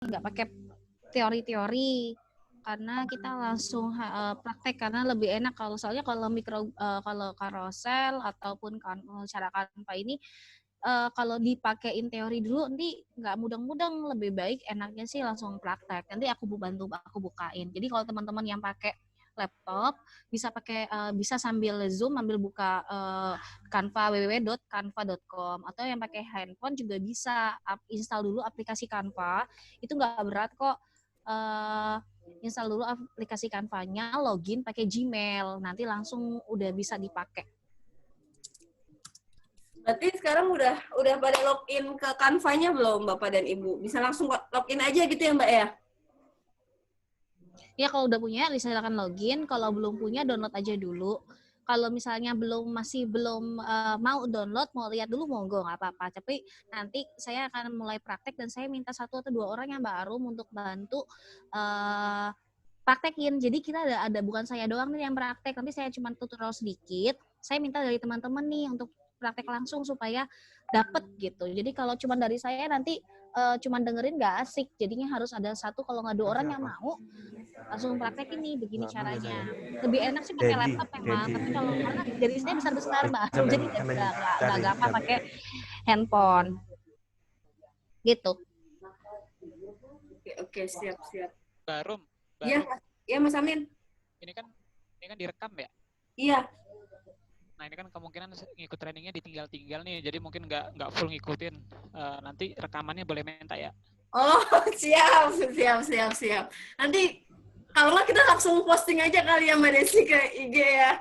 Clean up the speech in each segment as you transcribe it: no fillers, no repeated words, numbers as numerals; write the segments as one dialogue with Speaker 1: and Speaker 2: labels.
Speaker 1: nggak pakai teori-teori karena kita langsung praktek karena lebih enak soalnya kalau carousel ataupun cara Canva ini kalau dipakein teori dulu nanti nggak mudeng-mudeng, lebih baik enaknya sih langsung praktek. Nanti aku bukain. Jadi kalau teman-teman yang pakai laptop bisa sambil Zoom sambil buka Canva www.canva.com atau yang pakai handphone juga bisa install dulu aplikasi Canva. Itu nggak berat kok. Install dulu aplikasi Canva-nya, login pakai Gmail, nanti langsung udah bisa dipakai.
Speaker 2: Berarti sekarang udah pada login ke Canva-nya belum Bapak dan Ibu? Bisa langsung login aja gitu ya Mbak ya?
Speaker 1: Ya kalau udah punya silakan login, kalau belum punya download aja dulu. Kalau misalnya masih belum mau download, mau lihat dulu monggo nggak apa-apa. Tapi nanti saya akan mulai praktek dan saya minta 1 atau 2 orang yang baru untuk bantu praktekin. Jadi kita ada bukan saya doang nih yang praktek, nanti saya cuma tutorial sedikit. Saya minta dari teman-teman nih untuk praktek langsung supaya dapet gitu. Jadi kalau cuma dari saya nanti cuma dengerin nggak asik. Jadinya harus ada 1 kalau nggak 2 orang yang mau langsung praktek ini begini caranya. Lebih enak sih pakai laptop memang, tapi kalau karena jari saya besar-besar Mbak, jadi nggak gampang pakai handphone gitu.
Speaker 2: Oke, siap.
Speaker 3: Barum.
Speaker 2: Iya Mas Amin.
Speaker 3: Ini kan direkam ya?
Speaker 2: Iya.
Speaker 3: Nah ini kan kemungkinan ngikut trainingnya ditinggal-tinggal nih, jadi mungkin nggak full ngikutin. Nanti rekamannya boleh minta ya?
Speaker 2: Oh siap. Nanti kalau nggak kita langsung posting aja kali ya Mbak Desi ke IG ya.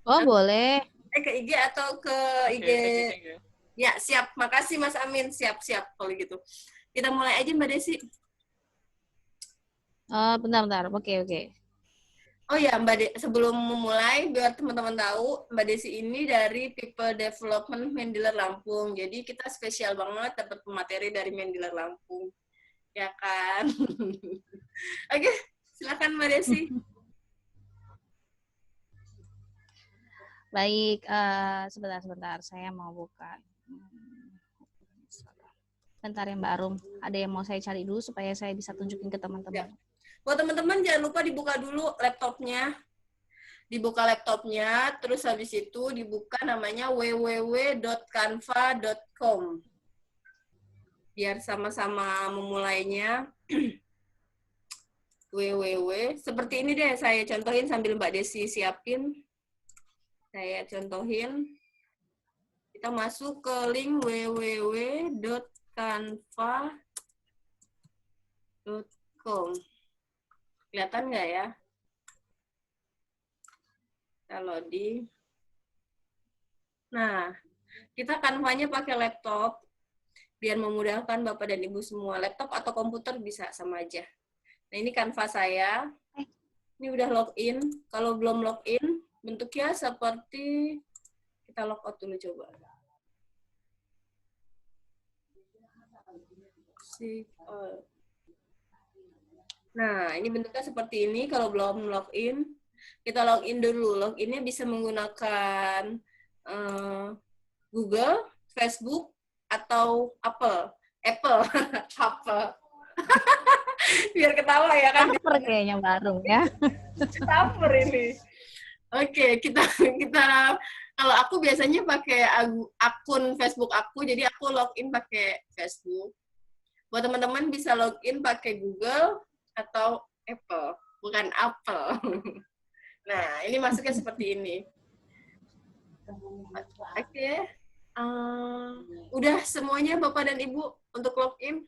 Speaker 1: Oh boleh.
Speaker 2: Ke IG atau ke IG.
Speaker 3: Thank you.
Speaker 2: Ya siap. Makasih Mas Amin. Siap kalau gitu. Kita mulai aja Mbak Desi.
Speaker 1: Bentar. Oke.
Speaker 2: Oh ya Mbak sebelum memulai biar teman-teman tahu Mbak Desi ini dari People Development Mendiler Lampung. Jadi kita spesial banget dapat pemateri dari Mendiler Lampung. Ya kan? Oke, silakan Mbak Desi.
Speaker 1: Baik, sebentar. Saya mau buka. Bentar ya Mbak Arum. Ada yang mau saya cari dulu supaya saya bisa tunjukin ke teman-teman.
Speaker 2: Buat teman-teman jangan lupa dibuka dulu laptopnya. Terus habis itu dibuka namanya www.canva.com. Biar sama-sama memulainya. Seperti ini deh, saya contohin sambil Mbak Desi siapin. Saya contohin. Kita masuk ke link www.canva.com. Kelihatan nggak ya? Kalau Nah, kita Canva-nya pakai laptop. Biar memudahkan Bapak dan Ibu semua. Laptop atau komputer bisa sama aja. Nah, ini Canva saya. Ini udah login. Kalau belum login, bentuknya seperti kita logout dulu coba. Nah, ini bentuknya seperti ini. Kalau belum login, kita login dulu. Loginnya bisa menggunakan Google, Facebook, atau Apple. Biar ketawa ya kan.
Speaker 1: Caper kayaknya baru ya.
Speaker 2: Caper ini. Oke, kita kalau aku biasanya pakai akun Facebook aku, jadi aku login pakai Facebook. Buat teman-teman bisa login pakai Google atau Apple, bukan Apple. Nah, ini masuknya seperti ini. Oke. Udah semuanya Bapak dan Ibu untuk login?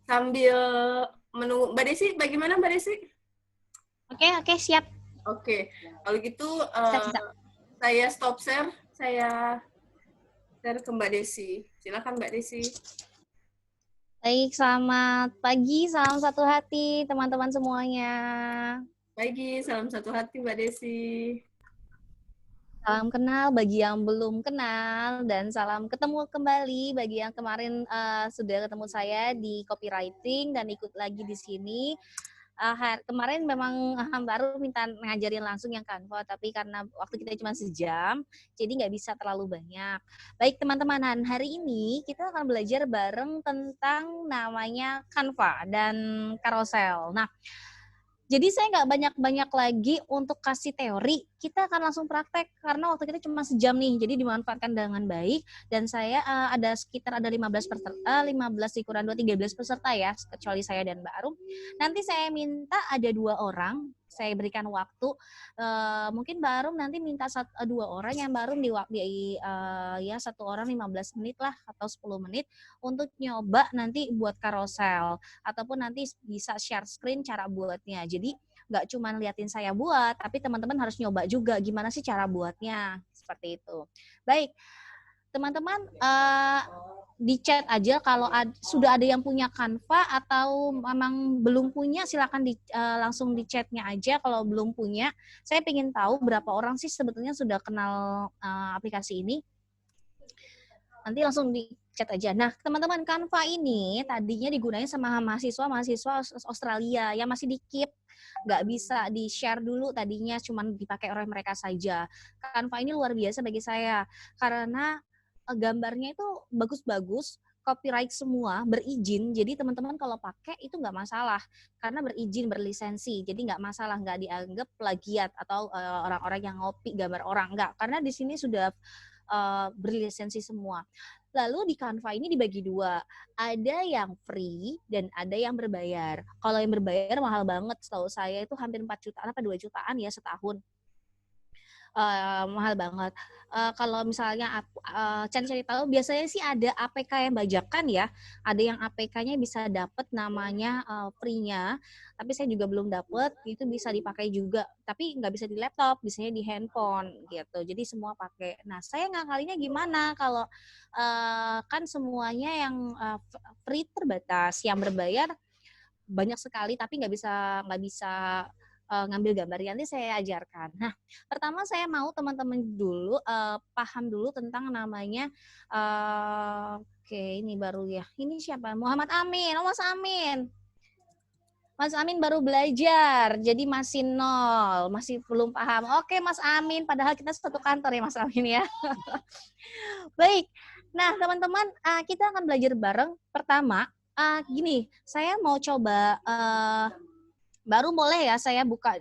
Speaker 2: Sambil menunggu Mbak Desi, bagaimana Mbak Desi?
Speaker 1: Oke, siap.
Speaker 2: Oke, kalau gitu
Speaker 1: Siap.
Speaker 2: saya stop share, saya share ke Mbak Desi. Silakan Mbak Desi.
Speaker 1: Baik, selamat pagi, salam satu hati teman-teman semuanya.
Speaker 2: Pagi, salam satu hati Mbak Desi.
Speaker 1: Salam kenal bagi yang belum kenal dan salam ketemu kembali bagi yang kemarin sudah ketemu saya di copywriting dan ikut lagi di sini. kemarin memang baru minta ngajarin langsung yang Canva, tapi karena waktu kita cuma sejam, jadi nggak bisa terlalu banyak. Baik teman-teman, hari ini kita akan belajar bareng tentang namanya Canva dan carousel. Nah, jadi saya nggak banyak-banyak lagi untuk kasih teori, kita akan langsung praktek karena waktu kita cuma sejam nih, jadi dimanfaatkan dengan baik. Dan saya ada sekitar 15 peserta, 15 dikurang 2, 13 peserta ya, kecuali saya dan Mbak Arum. Nanti saya minta ada 2 orang, saya berikan waktu, mungkin Mbak Arum nanti minta 2 orang, yang Mbak Arum ya 1 orang 15 menit lah atau 10 menit untuk nyoba nanti buat carousel. Ataupun nanti bisa share screen cara buatnya. Jadi nggak cuma liatin saya buat, tapi teman-teman harus nyoba juga gimana sih cara buatnya. Seperti itu. Baik, teman-teman di chat aja kalau sudah ada yang punya Canva atau memang belum punya, silakan langsung di chatnya aja. Kalau belum punya, saya pengen tahu berapa orang sih sebetulnya sudah kenal aplikasi ini. Nanti langsung di chat aja. Nah, teman-teman, Canva ini tadinya digunakan sama mahasiswa Australia yang masih di-keep, nggak bisa di-share dulu, tadinya cuma dipakai oleh mereka saja. Canva ini luar biasa bagi saya, karena gambarnya itu bagus-bagus, copyright semua, berizin, jadi teman-teman kalau pakai itu nggak masalah, karena berizin, berlisensi, jadi nggak masalah, nggak dianggap plagiat atau orang-orang yang ngopi gambar orang, nggak, karena di sini sudah berlisensi semua. Lalu di Canva ini dibagi 2, ada yang free dan ada yang berbayar. Kalau yang berbayar mahal banget, setahu saya itu hampir 4 jutaan apa 2 jutaan ya setahun. Mahal banget. Kalau misalnya cari-cari tahu, biasanya sih ada APK yang bajakan ya, ada yang APK-nya bisa dapat namanya free-nya, tapi saya juga belum dapat, itu bisa dipakai juga, tapi nggak bisa di laptop, biasanya di handphone gitu, jadi semua pakai. Nah, saya ngakalinya gimana kalau kan semuanya yang free terbatas, yang berbayar banyak sekali, tapi nggak bisa ngambil gambar. Nanti saya ajarkan. Nah, pertama saya mau teman-teman dulu paham dulu tentang namanya. Oke, ini baru ya. Ini siapa? Muhammad Amin. Oh, Mas Amin. Mas Amin baru belajar, jadi masih nol, masih belum paham. Oke, Mas Amin, padahal kita satu kantor ya, Mas Amin ya. Baik. Nah, teman-teman, kita akan belajar bareng. Pertama, gini, saya mau coba baru boleh ya saya buka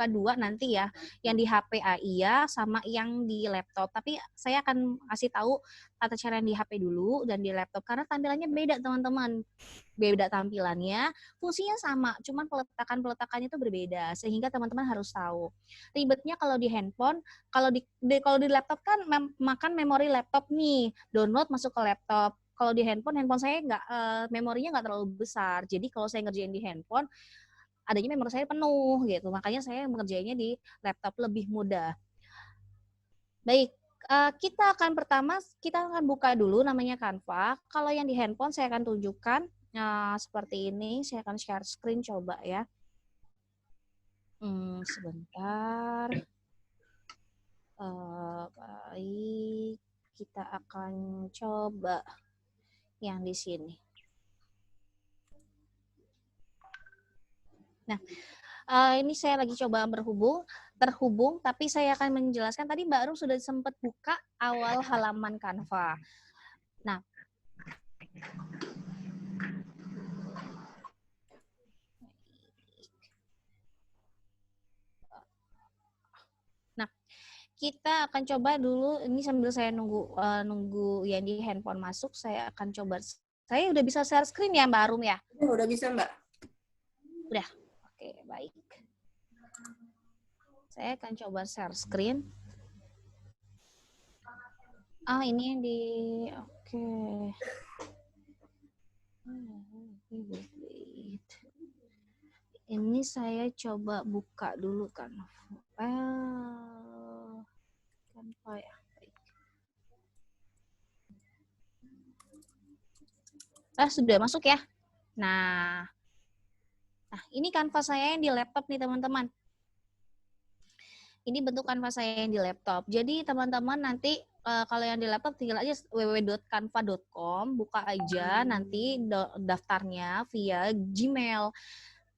Speaker 1: 2 nanti ya, yang di HP Aia sama yang di laptop. Tapi saya akan kasih tahu tata cara yang di HP dulu dan di laptop karena tampilannya beda, teman-teman. Beda tampilannya, fungsinya sama, cuman peletakannya itu berbeda, sehingga teman-teman harus tahu. Ribetnya kalau di handphone, kalau di laptop kan makan memori laptop nih, download masuk ke laptop. Kalau di handphone saya nggak memorinya nggak terlalu besar, jadi kalau saya ngerjain di handphone adanya memori saya penuh gitu, makanya saya mengerjainnya di laptop lebih mudah. Baik, kita akan buka dulu namanya Canva. Kalau yang di handphone saya akan tunjukkan seperti ini. Saya akan share screen coba ya. Sebentar. Baik, kita akan coba yang di sini. Nah, ini saya lagi coba terhubung, tapi saya akan menjelaskan. Tadi Mbak Arum sudah sempat buka awal halaman Canva. Nah, kita akan coba dulu, ini sambil saya nunggu yang di handphone masuk, saya akan coba. Saya udah bisa share screen ya Mbak Arum ya?
Speaker 2: Udah bisa Mbak.
Speaker 1: Udah, oke, baik. Saya akan coba share screen. Ini yang di, oke. Ini saya coba buka dulu kan. Canva ya. Sudah masuk ya. Nah, ini Canva saya yang di laptop nih teman-teman. Ini bentuk Canva saya yang di laptop. Jadi teman-teman nanti kalau yang di laptop tinggal aja www.canva.com, buka aja nanti daftarnya via Gmail.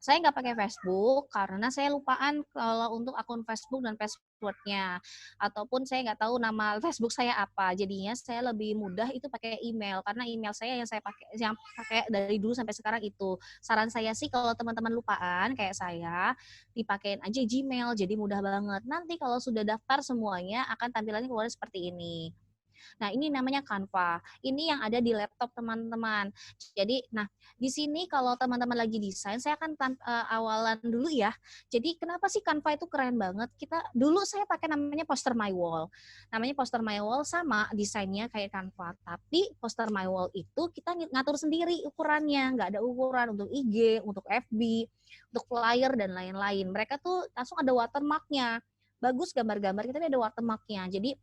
Speaker 1: Saya nggak pakai Facebook karena saya lupaan kalau untuk akun Facebook dan passwordnya, ataupun saya nggak tahu nama Facebook saya apa. Jadinya saya lebih mudah itu pakai email karena email saya yang pakai dari dulu sampai sekarang itu. Saran saya sih kalau teman-teman lupaan kayak saya, dipakein aja Gmail jadi mudah banget. Nanti kalau sudah daftar semuanya akan tampilannya keluar seperti ini. Nah, ini namanya Canva. Ini yang ada di laptop teman-teman. Jadi, nah, di sini kalau teman-teman lagi desain, saya akan awalan dulu ya. Jadi, kenapa sih Canva itu keren banget? Dulu saya pakai namanya Poster My Wall. Namanya Poster My Wall sama desainnya kayak Canva. Tapi Poster My Wall itu kita ngatur sendiri ukurannya. Nggak ada ukuran untuk IG, untuk FB, untuk flyer, dan lain-lain. Mereka tuh langsung ada watermark-nya. Bagus gambar-gambar kita ada watermark-nya. Jadi,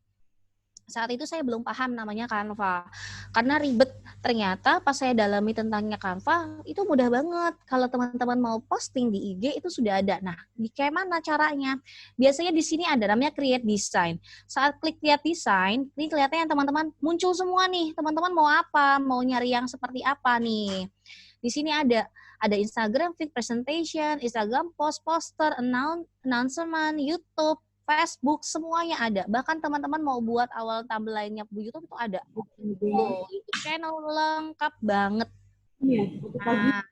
Speaker 1: saat itu saya belum paham namanya Canva. Karena ribet. Ternyata pas saya dalami tentangnya Canva, itu mudah banget. Kalau teman-teman mau posting di IG, itu sudah ada. Nah, kayak mana caranya? Biasanya di sini ada namanya Create Design. Saat klik Create Design, ini kelihatannya teman-teman muncul semua nih. Teman-teman mau apa? Mau nyari yang seperti apa nih? Di sini ada Instagram feed presentation, Instagram post, poster, announcement, YouTube, Facebook, semuanya ada. Bahkan teman-teman mau buat awal thumbnail-nya di YouTube itu ada. Tuh, YouTube channel lengkap banget. Nah,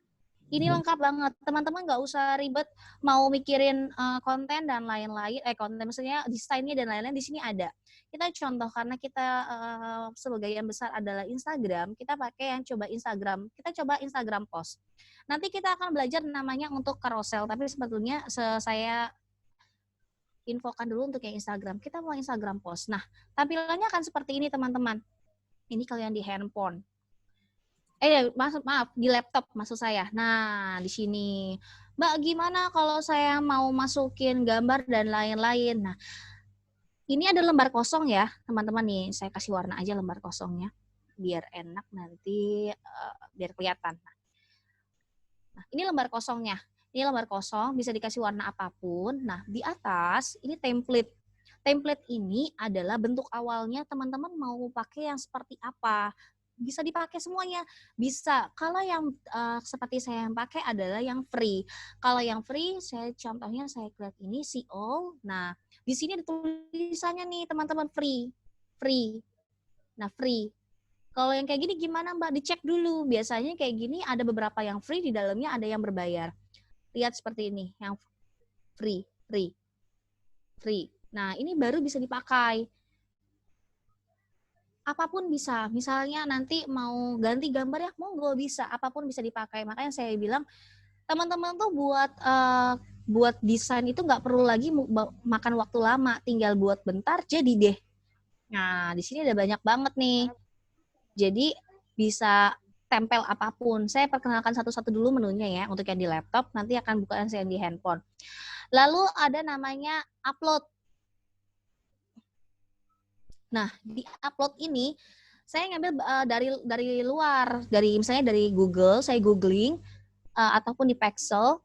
Speaker 1: ini lengkap banget. Teman-teman nggak usah ribet mau mikirin konten dan lain-lain. Konten maksudnya desainnya dan lain-lain di sini ada. Kita contoh karena kita sebagian besar adalah Instagram, kita pakai yang coba Instagram. Kita coba Instagram post. Nanti kita akan belajar namanya untuk carousel, tapi sebetulnya saya infokan dulu untuk yang Instagram. Kita mau Instagram post. Nah, tampilannya akan seperti ini teman-teman. Ini kalian di handphone. Maaf, di laptop maksud saya. Nah, di sini. Mbak, gimana kalau saya mau masukin gambar dan lain-lain? Nah, ini ada lembar kosong ya, teman-teman nih. Saya kasih warna aja lembar kosongnya. Biar enak nanti, biar kelihatan. Nah, ini lembar kosongnya. Ini lembar kosong, bisa dikasih warna apapun. Nah, di atas ini template. Template ini adalah bentuk awalnya teman-teman mau pakai yang seperti apa. Bisa dipakai semuanya. Bisa. Kalau yang seperti saya yang pakai adalah yang free. Kalau yang free, contohnya saya klik ini, see all. Nah, di sini ada tulisannya nih teman-teman, free. Free. Nah, free. Kalau yang kayak gini gimana Mbak? Dicek dulu. Biasanya kayak gini ada beberapa yang free, di dalamnya ada yang berbayar. Lihat seperti ini, yang free. Nah, ini baru bisa dipakai. Apapun bisa. Misalnya nanti mau ganti gambar ya, monggo bisa. Apapun bisa dipakai. Makanya saya bilang, teman-teman tuh buat desain itu nggak perlu lagi makan waktu lama. Tinggal buat bentar, jadi deh. Nah, di sini ada banyak banget nih. Jadi, bisa tempel apapun. Saya perkenalkan satu-satu dulu menunya ya, untuk yang di laptop, nanti akan buka yang di handphone. Lalu ada namanya upload. Nah, di upload ini, saya ngambil dari luar, misalnya dari Google, saya googling, ataupun di Pexel,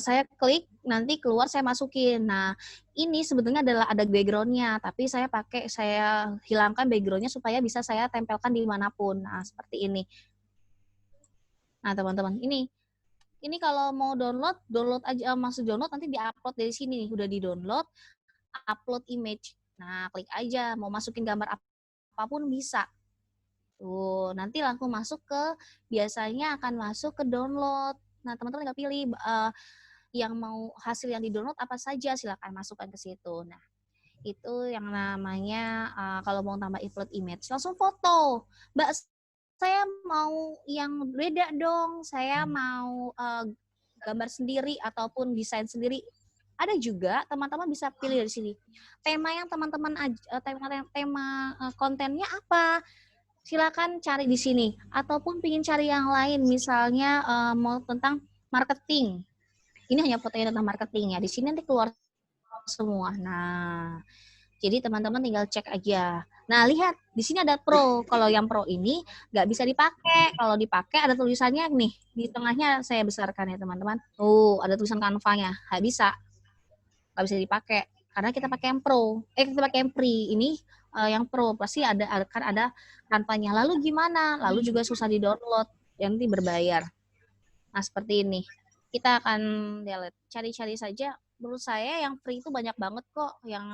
Speaker 1: saya klik, nanti keluar saya masukin. Nah, ini sebetulnya ada background-nya, tapi saya hilangkan background-nya supaya bisa saya tempelkan dimanapun. Nah, seperti ini. Nah, teman-teman, ini kalau mau download aja, maksud download nanti di-upload dari sini, udah di-download, upload image. Nah, klik aja, mau masukin gambar apapun bisa. Tuh, nanti langsung biasanya akan masuk ke download. Nah, teman-teman tinggal pilih yang mau hasil yang di-download apa saja, silakan masukkan ke situ. Nah, itu yang namanya kalau mau tambah upload image, langsung foto. Mbak, saya mau yang beda dong, saya mau gambar sendiri ataupun desain sendiri. Ada juga, teman-teman bisa pilih dari sini. Tema yang teman-teman tema kontennya apa? Silakan cari di sini. Ataupun ingin cari yang lain, misalnya mau tentang marketing. Ini hanya fotonya tentang marketing ya. Di sini nanti keluar semua. Nah, jadi teman-teman tinggal cek aja. Nah, lihat di sini ada Pro. Kalau yang Pro ini nggak bisa dipakai. Kalau dipakai ada tulisannya nih di tengahnya, saya besarkan ya teman-teman. Ada tulisan Canva-nya. Nggak bisa dipakai karena kita pakai yang Pro. Kita pakai yang free. Ini yang Pro pasti akan ada Canva-nya. Lalu gimana? Lalu juga susah di-download. Yang nanti berbayar. Nah, seperti ini. Kita akan delete. Cari-cari saja. Menurut saya yang free itu banyak banget kok yang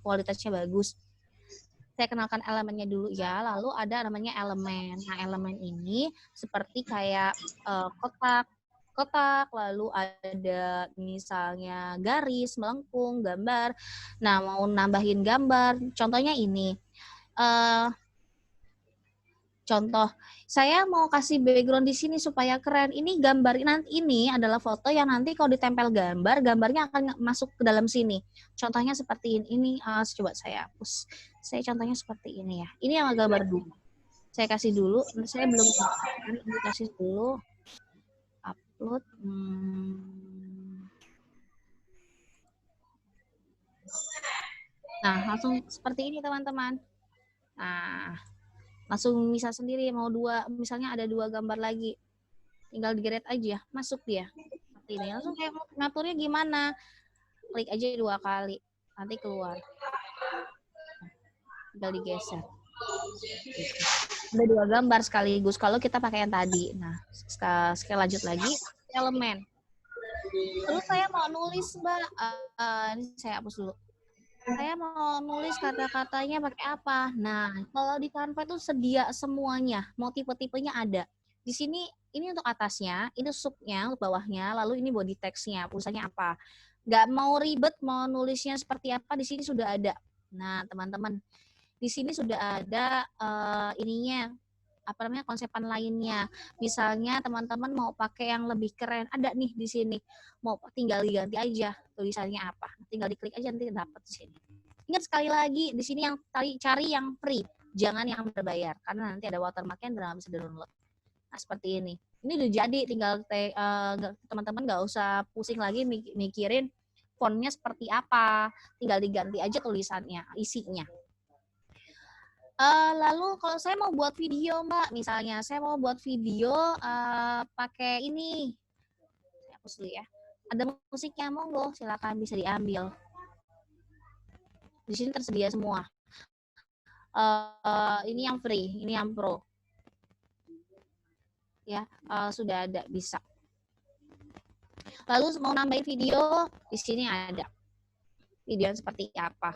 Speaker 1: kualitasnya bagus. Saya kenalkan elemennya dulu ya, lalu ada namanya elemen. Nah, elemen ini seperti kayak kotak, lalu ada misalnya garis, melengkung, gambar. Nah, mau nambahin gambar, contohnya ini. Contoh, saya mau kasih background di sini supaya keren. Ini gambar nanti ini adalah foto yang nanti kalau ditempel gambar, gambarnya akan masuk ke dalam sini. Contohnya seperti ini. Coba saya hapus. Saya contohnya seperti ini ya. Ini yang gambar dulu. Saya kasih dulu. Saya belum ini kasih dulu. Upload. Nah, langsung seperti ini teman-teman. Nah, langsung bisa sendiri mau dua, misalnya ada dua gambar lagi. Tinggal digeret aja, masuk dia. Seperti ini. Langsung kayak ngaturnya gimana? Klik aja 2 kali, nanti keluar. Tinggal digeser. Ada 2 gambar sekaligus kalau kita pakai yang tadi. Nah, sekali lanjut lagi, elemen. Terus saya mau nulis, Mbak. Ini saya hapus dulu. Saya mau nulis kata-katanya pakai apa? Nah, kalau di Canva itu sedia semuanya. Mau tipe-tipenya ada. Di sini ini untuk atasnya, ini subnya, untuk bawahnya, lalu ini body text-nya, tulisannya apa. Nggak mau ribet, mau nulisnya seperti apa, di sini sudah ada. Nah, teman-teman, di sini sudah ada ininya, apa namanya, konsepan lainnya. Misalnya teman-teman mau pakai yang lebih keren, ada nih di sini. Mau tinggal diganti aja tulisannya apa. Tinggal diklik aja nanti dapat di sini. Ingat sekali lagi di sini yang cari yang free, jangan yang berbayar karena nanti ada watermarknya dan bisa download. Nah, seperti ini. Ini udah jadi, tinggal teman-teman nggak usah pusing lagi mikirin fontnya seperti apa, tinggal diganti aja tulisannya, isinya. Lalu kalau saya mau buat video, Mbak, misalnya saya mau buat video pakai ini, saya hapus dulu ya. Ada musiknya, monggo, silakan bisa diambil. Di sini tersedia semua. Ini yang free, ini yang pro. Ya, sudah ada, bisa. Lalu mau nambahin video, di sini ada. Video seperti apa.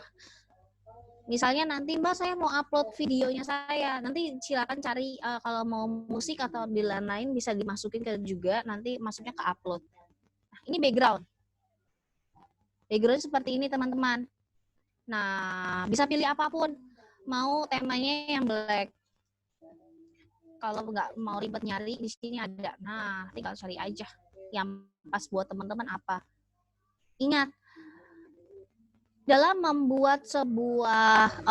Speaker 1: Misalnya nanti Mbak saya mau upload videonya saya, nanti silakan cari kalau mau musik atau bila lain bisa dimasukin ke juga, nanti masuknya ke upload. Nah, ini background. Background seperti ini teman-teman. Nah, bisa pilih apapun. Mau temanya yang black. Kalau nggak mau ribet nyari, di sini ada. Nah, tinggal cari aja yang pas buat teman-teman apa. Ingat, dalam membuat sebuah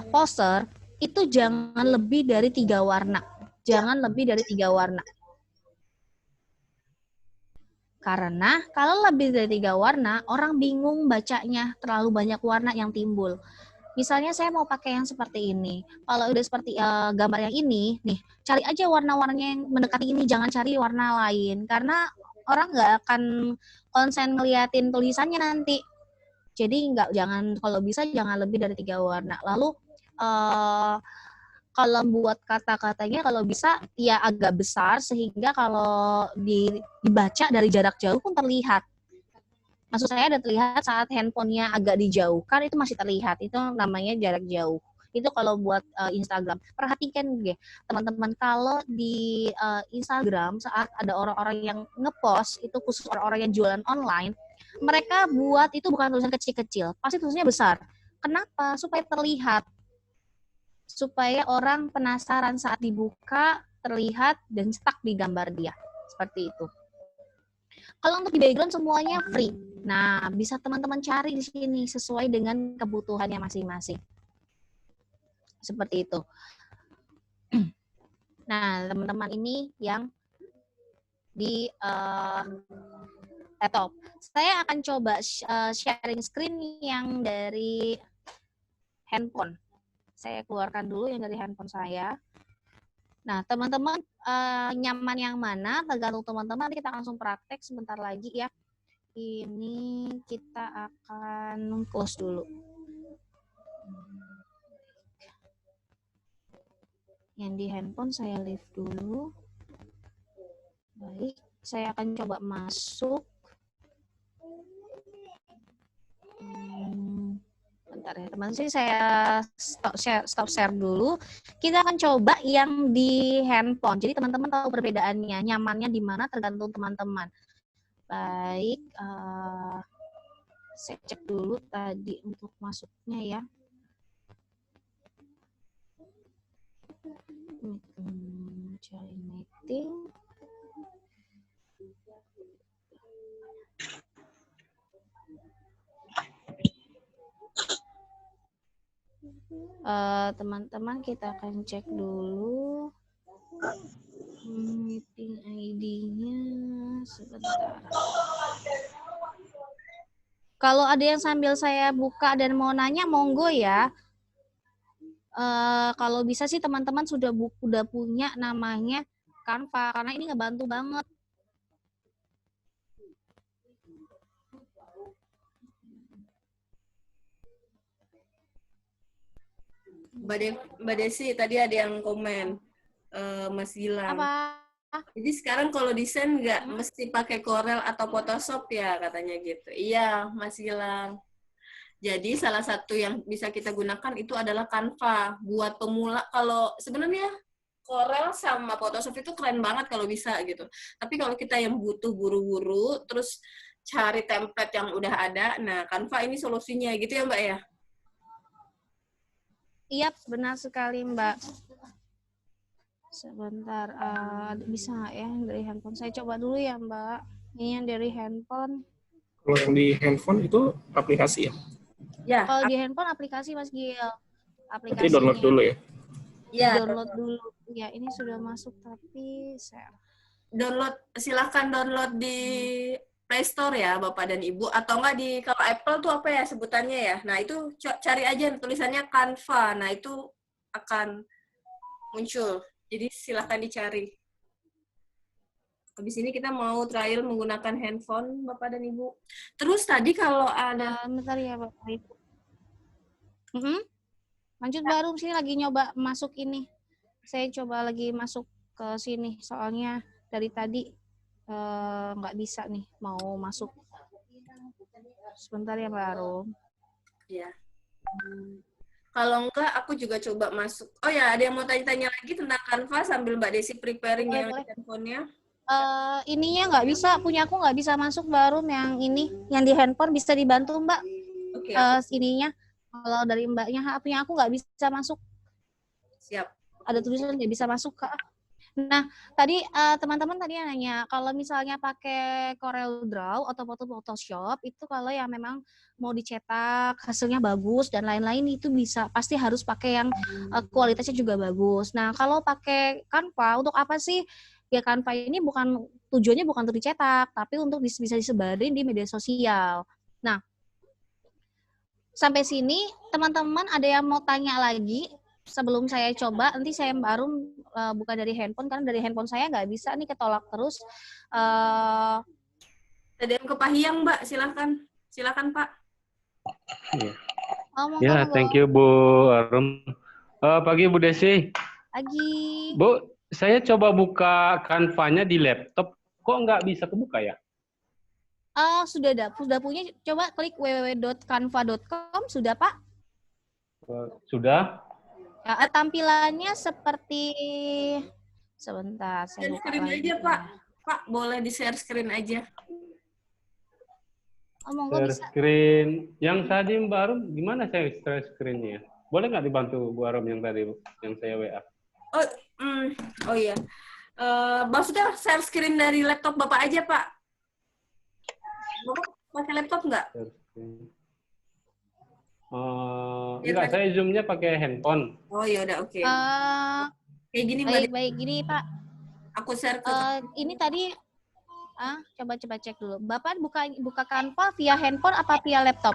Speaker 1: poster itu jangan lebih dari 3 warna. Jangan lebih dari 3 warna. Karena kalau lebih dari 3 warna, orang bingung bacanya, terlalu banyak warna yang timbul. Misalnya saya mau pakai yang seperti ini. Kalau udah seperti gambar yang ini, nih, cari aja warna-warnanya yang mendekati ini, jangan cari warna lain. Karena orang nggak akan konsen ngeliatin tulisannya nanti. Jadi kalau bisa jangan lebih dari 3 warna. Lalu kalau buat kata-katanya kalau bisa ya agak besar sehingga kalau dibaca dari jarak jauh pun terlihat. Maksud saya ada terlihat saat handphonenya agak dijauhkan itu masih terlihat. Itu namanya jarak jauh. Itu kalau buat Instagram. Perhatikan deh teman-teman, kalau di Instagram saat ada orang-orang yang ngepost, itu khusus orang-orang yang jualan online, mereka buat itu bukan tulisan kecil-kecil, pasti tulisannya besar. Kenapa? Supaya terlihat. Supaya orang penasaran saat dibuka, terlihat dan stuck di gambar dia. Seperti itu. Kalau untuk di background semuanya free. Nah, bisa teman-teman cari di sini sesuai dengan kebutuhannya masing-masing. Seperti itu. Nah, teman-teman ini yang di laptop. Saya akan coba sharing screen yang dari handphone. Saya keluarkan dulu yang dari handphone saya. Nah, teman-teman nyaman yang mana tergantung teman-teman. Nanti kita langsung praktek sebentar lagi ya. Ini kita akan close dulu. Yang di handphone saya leave dulu. Baik. Saya akan coba masuk. Bentar ya teman, sih saya stop share dulu. Kita akan coba yang di handphone. Jadi teman-teman tahu perbedaannya, nyamannya di mana tergantung teman-teman. Baik, saya cek dulu tadi untuk masuknya ya. Join meeting. Teman-teman kita akan cek dulu meeting ID-nya sebentar. Kalau ada yang sambil saya buka dan mau nanya, monggo ya. Kalau bisa sih teman-teman udah punya namanya Canva, karena ini ngebantu banget.
Speaker 2: Mbak Desi, tadi ada yang komen, Mas Gilang.
Speaker 1: Apa?
Speaker 2: Jadi sekarang kalau desain nggak mesti pakai Corel atau Photoshop ya, katanya gitu. Iya, Mas Gilang. Jadi salah satu yang bisa kita gunakan itu adalah Canva buat pemula. Kalau sebenarnya Corel sama Photoshop itu keren banget kalau bisa gitu. Tapi kalau kita yang butuh buru-buru, terus cari template yang udah ada, nah Canva ini solusinya gitu ya Mbak ya?
Speaker 1: Iya, benar sekali Mbak. Sebentar, bisa nggak ya yang dari handphone? Saya coba dulu ya Mbak. Ini yang dari handphone.
Speaker 4: Kalau yang di handphone itu aplikasi ya?
Speaker 2: Ya.
Speaker 1: Kalau di handphone aplikasi Mas Gil.
Speaker 4: Berarti download dulu ya?
Speaker 2: Ya.
Speaker 1: Download dulu. Ya, ini sudah masuk tapi share.
Speaker 2: Silahkan download di Play Store ya Bapak dan Ibu, atau enggak di, kalau Apple tuh apa ya sebutannya ya? Nah itu cari aja tulisannya Canva, nah itu akan muncul. Jadi silahkan dicari. Habis ini kita mau trial menggunakan handphone Bapak dan Ibu. Terus tadi kalau ada...
Speaker 1: bentar ya Bapak Ibu. Lanjut baru sih lagi nyoba masuk ini. Saya coba lagi masuk ke sini. Soalnya dari tadi nggak bisa nih mau masuk. Sebentar ya baru.
Speaker 2: Ya. Kalau enggak, aku juga coba masuk. Oh ya, ada yang mau tanya-tanya lagi tentang Canva sambil Mbak Desi preparing yang handphonenya?
Speaker 1: Ininya nggak bisa, punya aku nggak bisa masuk baru yang ini, yang di handphone bisa dibantu Mbak.
Speaker 2: Oke.
Speaker 1: Ininya, kalau dari Mbaknya, punya aku nggak bisa masuk.
Speaker 2: Siap.
Speaker 1: Ada tulisan nggak bisa masuk Kak. Nah, tadi teman-teman tadi nanya, kalau misalnya pakai Corel Draw atau Photoshop, itu kalau yang memang mau dicetak, hasilnya bagus, dan lain-lain itu bisa, pasti harus pakai yang kualitasnya juga bagus. Nah, kalau pakai Canva, untuk apa sih? Ya Canva ini tujuannya bukan untuk dicetak, tapi untuk bisa disebarin di media sosial. Nah, sampai sini teman-teman ada yang mau tanya lagi? Sebelum saya coba, nanti saya baru buka dari handphone, karena dari handphone saya nggak bisa nih, ketolak terus.
Speaker 2: Ada yang kepahiang, Mbak, silakan. Silakan, Pak.
Speaker 5: Ya, thank you Bu Arum. Pagi Bu Desi.
Speaker 1: Pagi.
Speaker 5: Bu, saya coba buka Canva-nya di laptop, kok nggak bisa kebuka ya?
Speaker 1: Sudah punya, coba klik www.canva.com, sudah Pak?
Speaker 5: Sudah.
Speaker 1: Ya, tampilannya seperti, sebentar, saya buka
Speaker 2: screen
Speaker 1: lagi.
Speaker 2: aja Pak. Pak, boleh di share screen aja.
Speaker 5: Share screen. Yang tadi Mbak Arum, gimana saya share screen-nya? Boleh nggak dibantu Bu Arum yang tadi, yang saya WA?
Speaker 2: Oh iya. Maksudnya share screen dari laptop Bapak aja, Pak? Bapak pakai laptop nggak?
Speaker 5: Enggak, saya zoom-nya pakai handphone.
Speaker 2: Oh iya udah, oke. Kayak gini
Speaker 1: baik gini Pak.
Speaker 2: Aku share ke
Speaker 1: ini tadi coba cek dulu. Bapak buka Canva via handphone apa via laptop?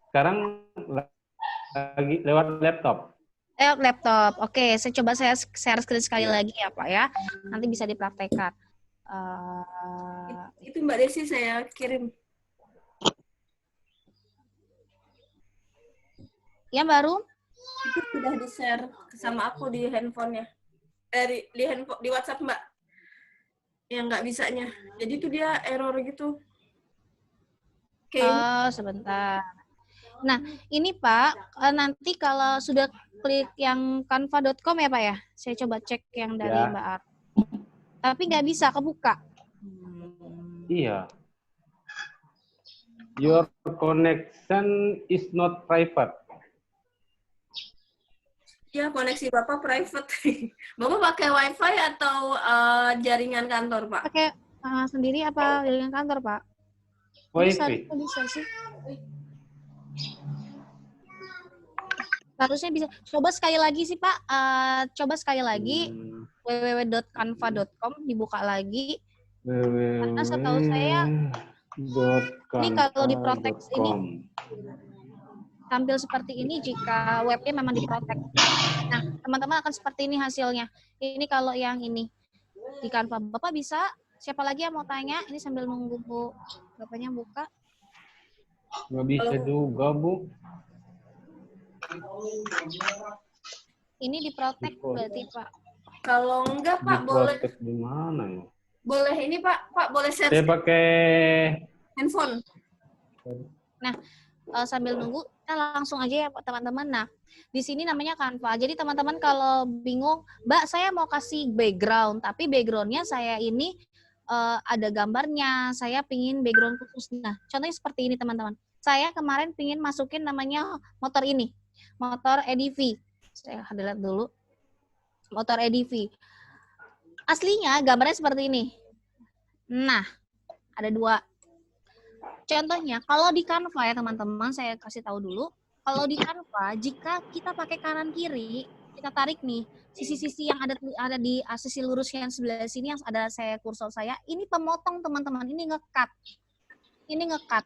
Speaker 5: Sekarang lagi lewat laptop.
Speaker 1: Laptop. Oke, saya coba share screen sekali lagi ya Pak ya. Nanti bisa dipraktekkan.
Speaker 2: Itu Mbak Desi saya kirim.
Speaker 1: Ya baru?
Speaker 2: Itu sudah di-share sama aku di handphonenya. Di WhatsApp Mbak. yang nggak bisanya. Jadi itu dia error gitu. Oke,
Speaker 1: Oh, sebentar. Nah, ini Pak, nanti kalau sudah klik yang canva.com ya Pak ya, saya coba cek yang dari
Speaker 5: Ya.
Speaker 1: Mbak Ar. Tapi nggak bisa kebuka.
Speaker 5: Iya. Your connection is not private.
Speaker 2: ya koneksi Bapak private. Bapak pakai WiFi atau jaringan kantor, Pak?
Speaker 1: Pakai sendiri apa jaringan kantor Pak? Bisa,
Speaker 5: Wifi.
Speaker 1: bisa sih. Harusnya bisa. Coba sekali lagi sih Pak. Coba sekali lagi www.canva.com dibuka lagi. Karena setahu saya ini kalau diprotek ini tampil seperti ini jika webnya memang diprotek. Nah, teman-teman akan seperti ini hasilnya. Ini kalau yang ini di Canva. Bapak bisa? Siapa lagi yang mau tanya? Ini sambil nunggu Bu Bapaknya buka.
Speaker 5: Nggak bisa juga, Bu.
Speaker 1: Ini diprotek berarti Pak.
Speaker 2: Kalau enggak Pak, boleh
Speaker 5: Diprotek di mana ya?
Speaker 2: boleh ini Pak boleh share
Speaker 5: Saya pakai
Speaker 2: handphone.
Speaker 1: Nah, sambil nunggu kita langsung aja ya teman-teman. Nah, di sini namanya Canva. Jadi teman-teman kalau bingung, Mbak saya mau kasih background, tapi backgroundnya saya ini ada gambarnya, saya pingin background khusus. Nah, contohnya seperti ini teman-teman. Saya kemarin pingin masukin namanya motor ini, motor EDV. Saya lihat dulu, motor EDV. Aslinya gambarnya seperti ini. Nah, ada dua. Contohnya, kalau di Canva ya teman-teman, saya kasih tahu dulu. Kalau di Canva, jika kita pakai kanan kiri, kita tarik nih sisi-sisi yang ada di sisi lurus yang sebelah sini yang ada saya kursor saya, ini pemotong teman-teman, ini nge-cut. Ini nge-cut.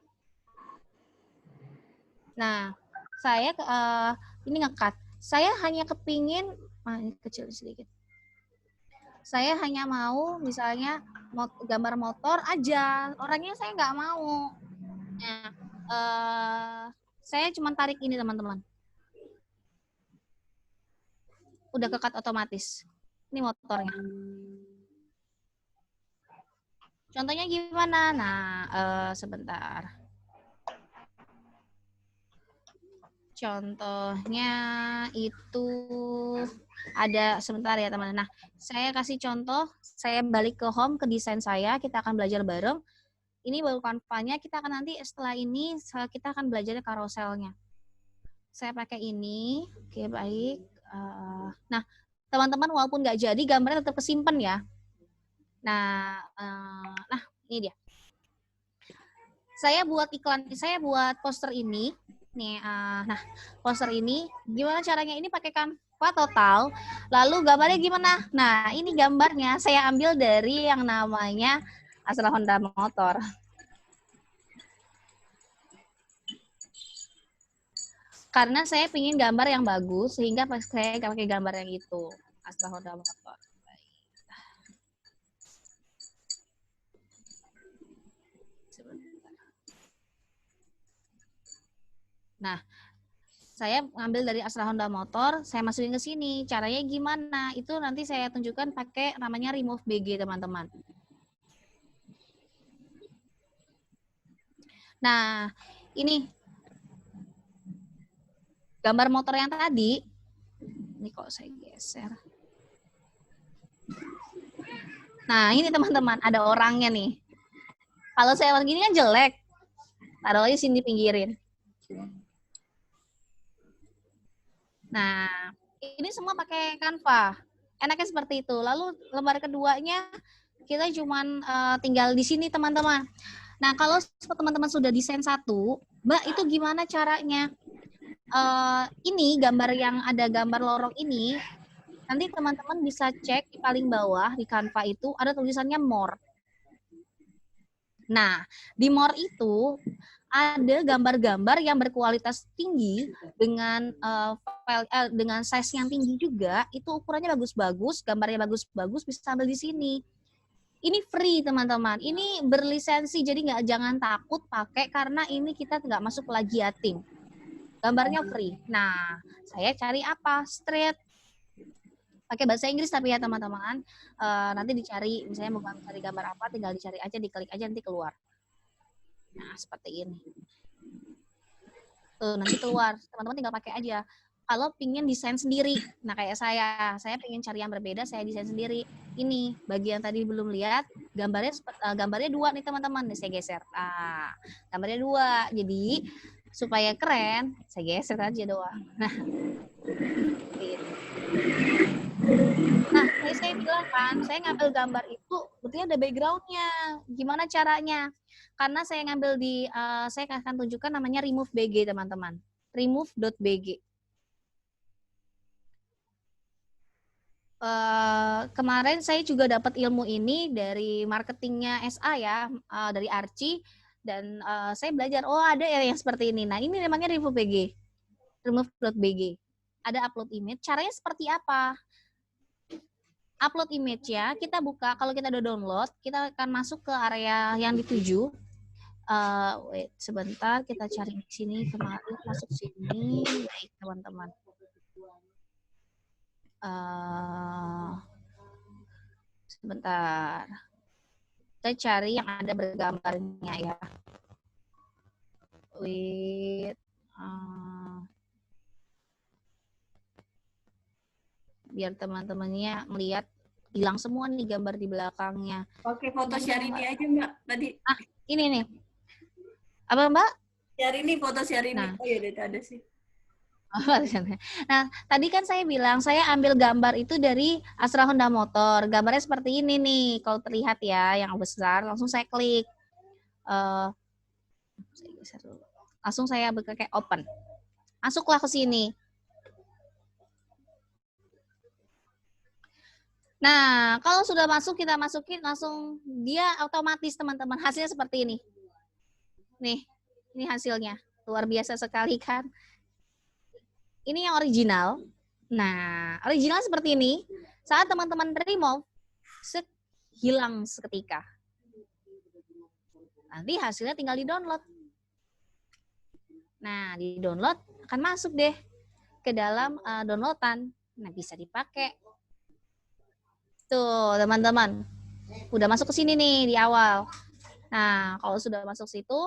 Speaker 1: Nah, saya ini nge-cut. Saya hanya kepingin, ini kecil sedikit. Saya hanya mau misalnya gambar motor aja, orangnya saya nggak mau. Nah, saya cuma tarik ini teman-teman. Udah ke-cut otomatis. Ini motornya. Contohnya gimana? Nah, sebentar. Contohnya itu ada sebentar ya teman. Nah, saya kasih contoh. Saya balik ke home, ke desain saya. Kita akan belajar bareng. Ini baru Canva-nya. Kita akan nanti setelah ini kita akan belajar karoselnya. Saya pakai ini. Oke, baik. Nah, teman-teman walaupun nggak jadi, gambarnya tetap kesimpan ya. Nah, ini dia. Saya buat iklan, saya buat poster ini. Nih, nah, poster ini gimana caranya? Ini pakai Canva total. Lalu gambarnya gimana? Nah, ini gambarnya saya ambil dari yang namanya Astra Honda Motor. Karena saya pingin gambar yang bagus, sehingga saya pakai gambar yang itu. Astra Honda Motor. Nah, saya ngambil dari Astra Honda Motor, saya masukin ke sini. Caranya gimana? Itu nanti saya tunjukkan pakai namanya Remove BG, teman-teman. Nah, ini gambar motor yang tadi. Ini kok saya geser. Nah, ini teman-teman, ada orangnya nih. Kalau saya begini kan jelek. Taruh aja sini pinggirin. Nah, ini semua pakai Canva. Enaknya seperti itu. Lalu lembar keduanya kita cuman tinggal di sini teman-teman. Nah, kalau teman-teman sudah desain satu, Mbak itu gimana caranya? Ini gambar yang ada gambar lorong ini, nanti teman-teman bisa cek di paling bawah di Canva itu ada tulisannya more. Nah, di more itu ada gambar-gambar yang berkualitas tinggi dengan dengan size yang tinggi juga, itu ukurannya bagus-bagus, gambarnya bagus-bagus, bisa ambil di sini. Ini free teman-teman, ini berlisensi, jadi jangan takut pakai karena ini kita nggak masuk plagiating. Gambarnya free. Nah, saya cari apa? Street. Pakai bahasa Inggris tapi ya teman-teman. Nanti dicari, misalnya mau cari gambar apa, tinggal dicari aja, diklik aja nanti keluar. Nah, seperti ini. Tuh, nanti keluar. Teman-teman tinggal pakai aja. Kalau pingin desain sendiri, nah kayak saya pingin cari yang berbeda, saya desain sendiri. Ini bagian tadi belum lihat, gambarnya 2 nih teman-teman. Nih saya geser. Nah, gambarnya 2. Jadi supaya keren, saya geser aja doang. Nah, nah, saya bilang kan, saya ngambil gambar itu, betulnya ada background-nya. Gimana caranya? Karena saya ngambil saya akan tunjukkan namanya remove BG, teman-teman. Remove.bg. Kemarin saya juga dapat ilmu ini dari marketingnya SA ya, dari Archie. Dan saya belajar, oh ada ya yang seperti ini. Nah, ini namanya remove BG. Remove.bg. Ada upload image. Caranya seperti apa? Upload image ya, kita buka, kalau kita udah download, kita akan masuk ke area yang dituju. Wait, sebentar, kita cari di sini, kemarin masuk sini, baik teman-teman. Sebentar, kita cari yang ada bergambarnya ya. Wait, biar teman-temannya melihat hilang semua nih gambar di belakangnya.
Speaker 2: Oke, foto Syahrini aja Mbak tadi.
Speaker 1: Ini nih. Apa Mbak?
Speaker 2: Syahrini, foto Syahrini.
Speaker 1: Nah.
Speaker 2: Oh iya, ada sih.
Speaker 1: Nah, tadi kan saya bilang saya ambil gambar itu dari Astra Honda Motor. Gambarnya seperti ini nih, kalau terlihat ya, yang besar. Langsung saya klik. Langsung saya buka kayak open. Masuklah ke sini. Nah, kalau sudah masuk, kita masukin langsung dia otomatis teman-teman. Hasilnya seperti ini. Nih, ini hasilnya. Luar biasa sekali kan. Ini yang original. Nah, original seperti ini. Saat teman-teman remove, hilang seketika. Nanti hasilnya tinggal di-download. Nah, di-download akan masuk deh ke dalam downloadan. Nah, bisa dipakai. Tuh, teman-teman. Udah masuk ke sini nih di awal. Nah, kalau sudah masuk situ,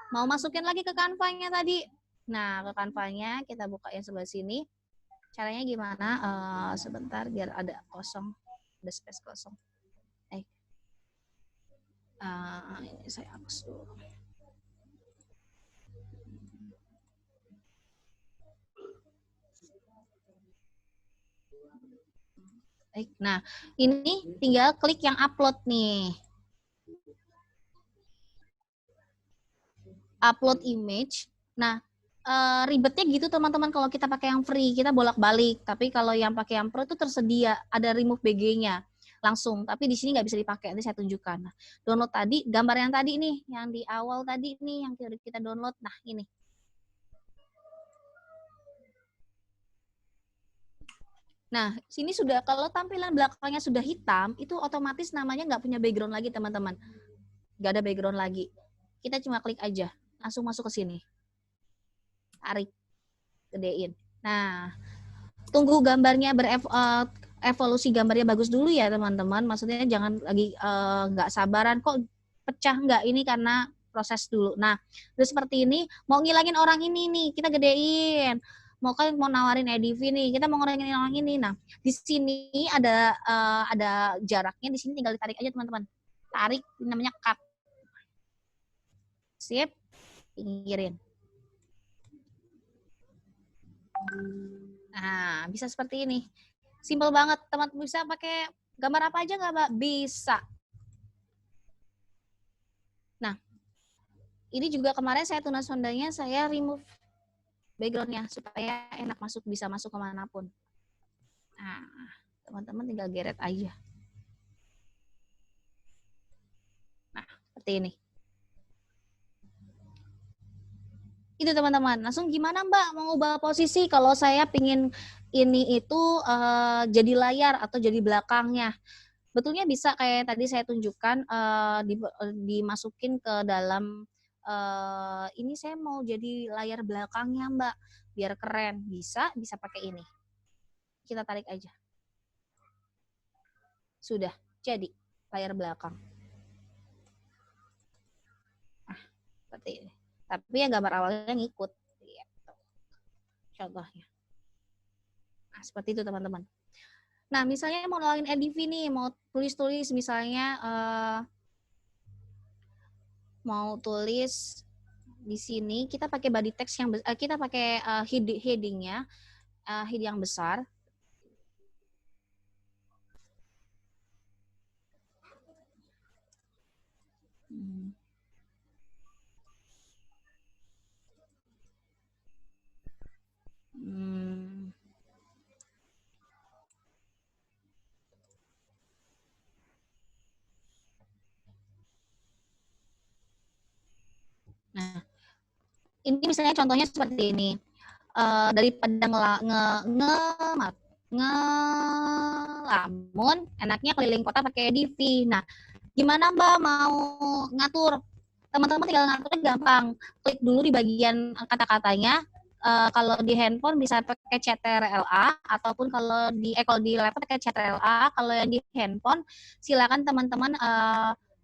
Speaker 1: mau masukin lagi ke Canva-nya tadi. Nah, ke Canva-nya kita buka yang sebelah sini. Caranya gimana? Sebentar biar ada kosong, ada space kosong. Ini saya hapus dulu. Baik, nah ini tinggal klik yang upload nih. Upload image. Nah, ribetnya gitu teman-teman kalau kita pakai yang free, kita bolak-balik. Tapi kalau yang pakai yang pro itu tersedia, ada remove BG-nya langsung. Tapi di sini nggak bisa dipakai, nanti saya tunjukkan. Nah, download tadi, gambar yang tadi nih, yang di awal tadi nih, yang kita download. Nah, ini. Nah, sini sudah, kalau tampilan belakangnya sudah hitam, itu otomatis namanya nggak punya background lagi, teman-teman. Nggak ada background lagi. Kita cuma klik aja, langsung masuk ke sini. Tarik, gedein. Nah, tunggu gambarnya evolusi gambarnya bagus dulu ya, teman-teman. Maksudnya jangan lagi nggak sabaran, kok pecah nggak ini karena proses dulu. Nah, udah seperti ini, mau ngilangin orang ini nih, kita gedein. Mau nawarin EDV nih, kita mau ngilangin orang ini. Nah, di sini ada jaraknya, di sini tinggal ditarik aja teman-teman. Tarik, ini namanya cut. Sip, pinggirin. Nah, bisa seperti ini. Simpel banget, teman-teman. Bisa pakai gambar apa aja nggak, Mbak? Bisa. Nah, ini juga kemarin saya tunas Hondanya, saya remove background-nya supaya enak bisa masuk kemanapun. Nah, teman-teman tinggal geret aja. Nah, seperti ini. Itu teman-teman. Langsung gimana Mbak mau ubah posisi kalau saya pingin ini itu jadi layar atau jadi belakangnya. Betulnya bisa kayak tadi saya tunjukkan dimasukin ke dalam ini saya mau jadi layar belakangnya Mbak biar keren. Bisa pakai ini. Kita tarik aja. Sudah jadi layar belakang. Nah, seperti ini. Tapi ya gambar awalnya ngikut. Gitu. Contohnya. Nah, seperti itu teman-teman. Nah, misalnya mau nolangin EDV nih, mau tulis-tulis misalnya mau tulis di sini kita pakai body text yang kita pakai headingnya head yang besar. Nah, ini misalnya contohnya seperti ini. Daripada ngelamun, enaknya keliling kota pakai DV. Nah, gimana Mbak mau ngatur? Teman-teman tinggal ngaturnya gampang. Klik dulu di bagian kata-katanya. Kalau di handphone bisa pakai CTRL-A ataupun kalau di laptop pakai CTRL-A. Kalau yang di handphone silakan teman-teman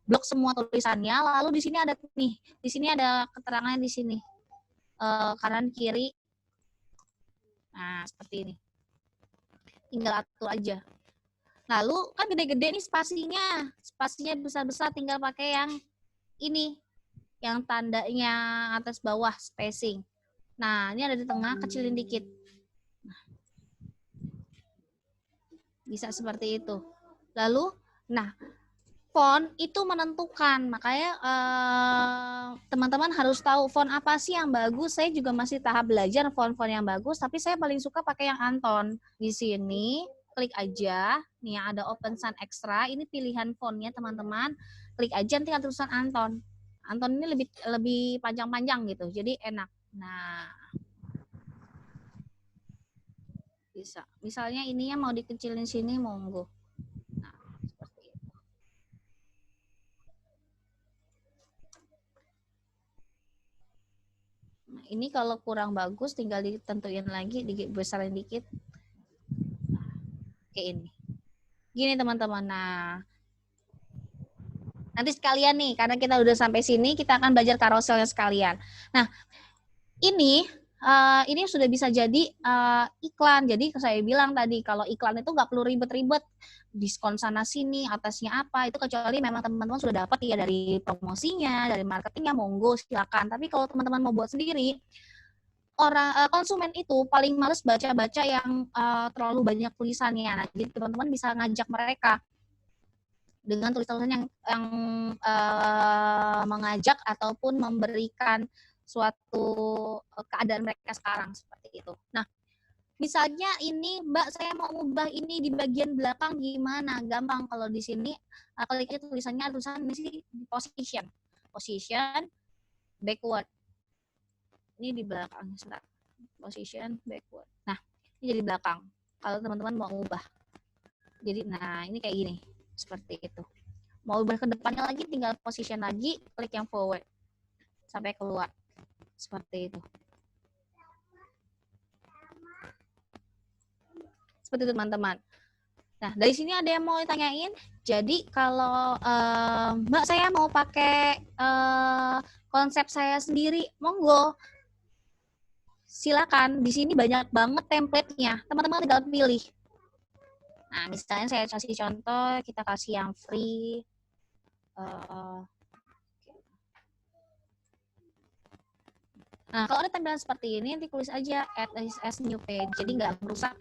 Speaker 1: blok semua tulisannya. Lalu di sini ada nih, di sini ada keterangannya di sini. Kanan kiri. Nah, seperti ini. Tinggal atur aja. Lalu kan gede-gede nih spasinya besar-besar, tinggal pakai yang ini, yang tandanya atas bawah spacing. Nah, ini ada di tengah, kecilin dikit. Nah, bisa seperti itu. Lalu, nah, font itu menentukan, makanya teman-teman harus tahu font apa sih yang bagus. Saya juga masih tahap belajar font-font yang bagus, tapi saya paling suka pakai yang Anton. Di sini klik aja, nih ada Open Sans Extra, ini pilihan fontnya teman-teman. Klik aja nanti ada tulisan Anton. Anton ini lebih panjang-panjang gitu, jadi enak. Nah, bisa. Misalnya ininya mau dikecilin sini, monggo. Nah, seperti itu. Nah, ini kalau kurang bagus tinggal ditentuin lagi, dibesarin dikit. Nah, kayak ini. Gini teman-teman. Nah, nanti sekalian nih, karena kita udah sampai sini, kita akan belajar karoselnya sekalian. Nah, ini sudah bisa jadi iklan. Jadi saya bilang tadi, kalau iklan itu nggak perlu ribet-ribet, diskon sana sini, atasnya apa, itu kecuali memang teman-teman sudah dapat ya dari promosinya, dari marketingnya, monggo silakan. Tapi kalau teman-teman mau buat sendiri, konsumen itu paling males baca-baca yang terlalu banyak tulisannya. Nah, jadi teman-teman bisa ngajak mereka dengan tulisan-tulisan yang mengajak ataupun memberikan suatu keadaan mereka sekarang seperti itu. Nah, misalnya ini Mbak, saya mau ubah ini di bagian belakang gimana? Gampang, kalau di sini klik tulisannya tulisan di position backward. Ini di belakang, position backward. Nah, ini jadi belakang. Kalau teman-teman mau ubah, jadi nah ini kayak gini, seperti itu. Mau ubah ke depannya lagi, tinggal position lagi, klik yang forward sampai keluar. Seperti itu. Seperti itu teman-teman. Nah, dari sini ada yang mau ditanyain. Jadi kalau Mbak, saya mau pakai konsep saya sendiri, monggo. Silakan. Di sini banyak banget template-nya. Teman-teman tinggal pilih. Nah, misalnya saya kasih contoh, kita kasih yang free. Nah, kalau ada tampilan seperti ini, nanti tulis aja add as new page. Jadi nggak merusak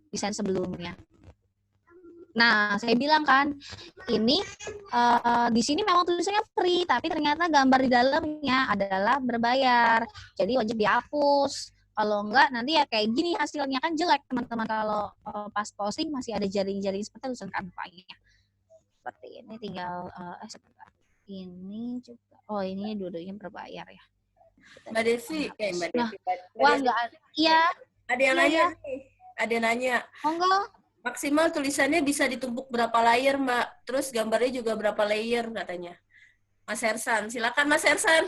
Speaker 1: desain sebelumnya. Nah, saya bilang kan, ini di sini memang tulisannya free, tapi ternyata gambar di dalamnya adalah berbayar. Jadi wajib dihapus. Kalau enggak, nanti ya kayak gini hasilnya, kan jelek teman-teman. Kalau pas posting masih ada jaring-jaring seperti tulisan kampanye. Seperti ini, tinggal ini juga. Oh, ini dua-duanya berbayar ya.
Speaker 2: Mbak Desi, Mbak Desi.
Speaker 1: Wah, enggak. Iya.
Speaker 2: Ada yang nanya nih. Ada yang nanya.
Speaker 1: Monggo.
Speaker 2: Maksimal tulisannya bisa ditumpuk berapa layer, Mbak? Terus gambarnya juga berapa layer katanya. Mas Hersan, silakan Mas Hersan.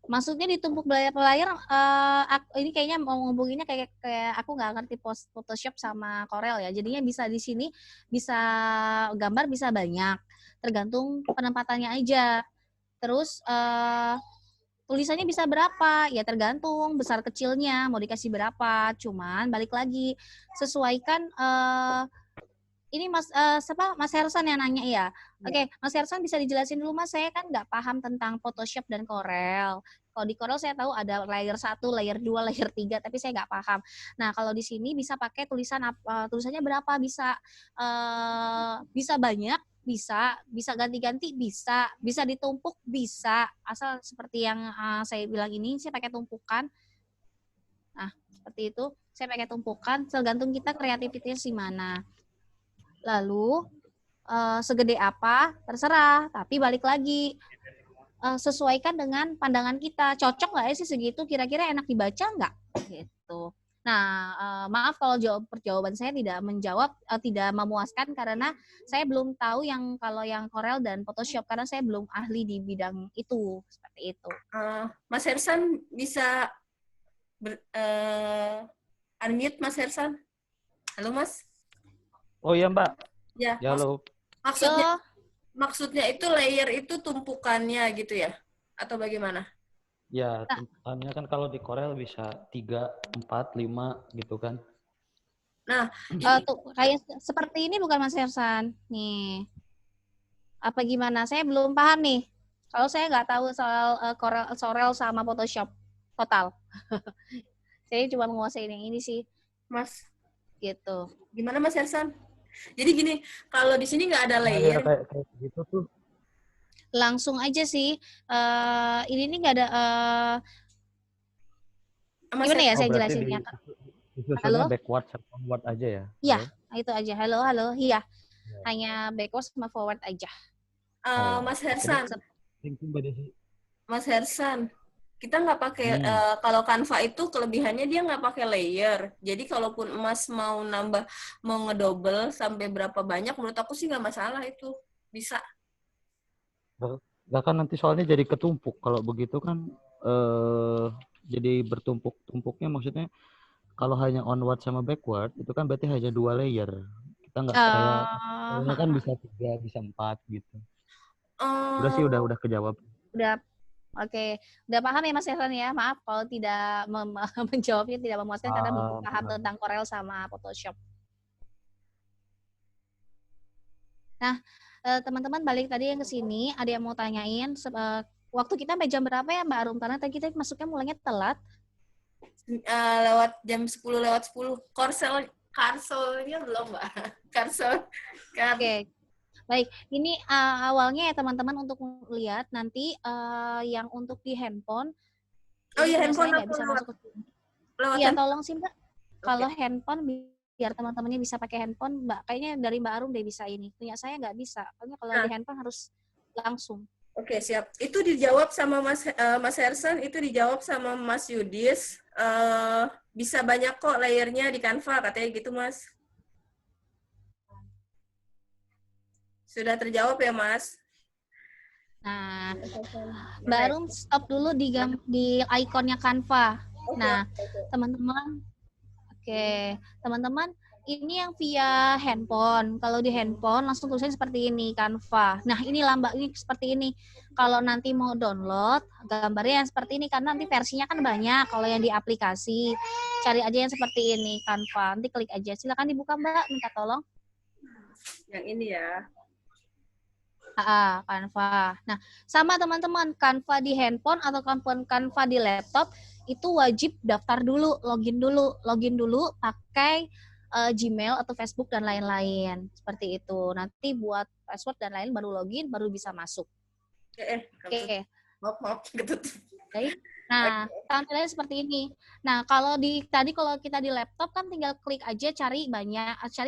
Speaker 1: Maksudnya ditumpuk layar ini kayaknya mau ngubunginnya kayak aku nggak ngerti Photoshop sama Corel ya. Jadinya bisa di sini bisa gambar bisa banyak, tergantung penempatannya aja. Terus tulisannya bisa berapa? Ya tergantung besar kecilnya mau dikasih berapa. Cuman balik lagi sesuaikan ini Mas Hersan yang nanya ya. Oke, Mas Hersan bisa dijelasin dulu Mas, saya kan nggak paham tentang Photoshop dan Corel. Kalau di Corel saya tahu ada layer 1, layer 2, layer 3, tapi saya nggak paham. Nah, kalau di sini bisa pakai tulisannya berapa? Bisa banyak, bisa ganti-ganti, bisa ditumpuk, bisa. Asal seperti yang saya bilang ini, saya pakai tumpukan. Nah, seperti itu. Saya pakai tumpukan, tergantung kita kreativitasnya di mana. Lalu segede apa terserah, tapi balik lagi sesuaikan dengan pandangan kita, cocok nggak ya sih segitu, kira-kira enak dibaca nggak gitu. Nah, maaf kalau jawaban saya tidak tidak memuaskan karena saya belum tahu kalau yang Corel dan Photoshop karena saya belum ahli di bidang itu, seperti itu.
Speaker 2: Mas Hersan bisa unmute Mas Hersan. Halo Mas.
Speaker 6: Oh iya Mbak.
Speaker 2: Ya.
Speaker 6: Halo.
Speaker 2: Maksudnya itu layer itu tumpukannya gitu ya? Atau bagaimana?
Speaker 6: Ya, tumpukannya kan kalau di Corel bisa 3, 4, 5 gitu kan.
Speaker 2: Nah,
Speaker 1: tuh kayak seperti ini bukan Mas Hersan? Nih. Apa gimana? Saya belum paham nih. Kalau saya nggak tahu soal Corel sama Photoshop total. Saya cuma menguasai yang ini sih.
Speaker 2: Mas.
Speaker 1: Gitu.
Speaker 2: Gimana Mas Hersan? Jadi gini, kalau di sini nggak ada layer.
Speaker 6: Kayak gitu tuh.
Speaker 1: Langsung aja sih. Ini nih nggak ada. Gimana ya saya jelasinnya?
Speaker 6: Halo? Backward sama forward aja ya?
Speaker 1: Iya, itu aja. Halo. Iya. Hanya backward sama forward aja.
Speaker 2: Mas Hersan. Mas Hersan. Kita nggak pakai kalau Canva itu kelebihannya dia nggak pakai layer. Jadi kalaupun Mas mau ngedouble sampai berapa banyak, menurut aku sih nggak masalah itu, bisa.
Speaker 6: Nggak kan nanti soalnya jadi ketumpuk. Kalau begitu kan jadi bertumpuk-tumpuknya maksudnya kalau hanya onward sama backward itu kan berarti hanya 2 layer. Kita nggak kayak ini kan bisa 3, bisa 4 gitu. Udah sih udah kejawab.
Speaker 1: Udah. Oke, udah paham ya Mas Hersan ya? Maaf kalau tidak menjawabnya tidak memuaskan karena belum paham tentang Corel sama Photoshop. Nah, teman-teman balik tadi yang ke sini, ada yang mau tanyain waktu kita sampai jam berapa ya Mbak Arum? Karena tadi kita masuknya mulainya telat.
Speaker 2: Lewat jam 10:10. Karselnya belum Mbak. Karsel.
Speaker 1: Oke. Baik, ini awalnya ya teman-teman untuk lihat nanti yang untuk di handphone.
Speaker 2: Oh iya, handphone
Speaker 1: nggak bisa masuk ke sini. Iya, tolong sih Mbak. Kalau handphone biar teman-temannya bisa pakai handphone, Mbak. Kayaknya dari Mbak Arum deh bisa ini. Punya saya nggak bisa. Pokoknya kalau di handphone harus langsung.
Speaker 2: Oke, siap. Itu dijawab sama Mas Hersan, itu dijawab sama Mas Yudis. Bisa banyak kok layernya di Canva, katanya gitu Mas. Sudah terjawab ya, Mas?
Speaker 1: Nah, Mbak Arum stop dulu di ikonnya Canva. Nah, teman-teman, teman-teman, ini yang via handphone. Kalau di handphone langsung tulisannya seperti ini, Canva. Nah, ini lambangnya seperti ini. Kalau nanti mau download, gambarnya yang seperti ini karena nanti versinya kan banyak. Kalau yang di aplikasi, cari aja yang seperti ini, Canva. Nanti klik aja. Silakan dibuka, Mbak. Minta tolong.
Speaker 2: Yang ini ya.
Speaker 1: Canva. Nah, sama teman-teman, Canva di handphone atau Canva di laptop itu wajib daftar dulu, login dulu pakai Gmail atau Facebook dan lain-lain. Seperti itu. Nanti buat password dan lain baru login, baru bisa masuk. Oke.
Speaker 2: Maaf, ketutup.
Speaker 1: Baik. Nah, tampilannya seperti ini. Nah, kalau kita di laptop kan tinggal klik aja cari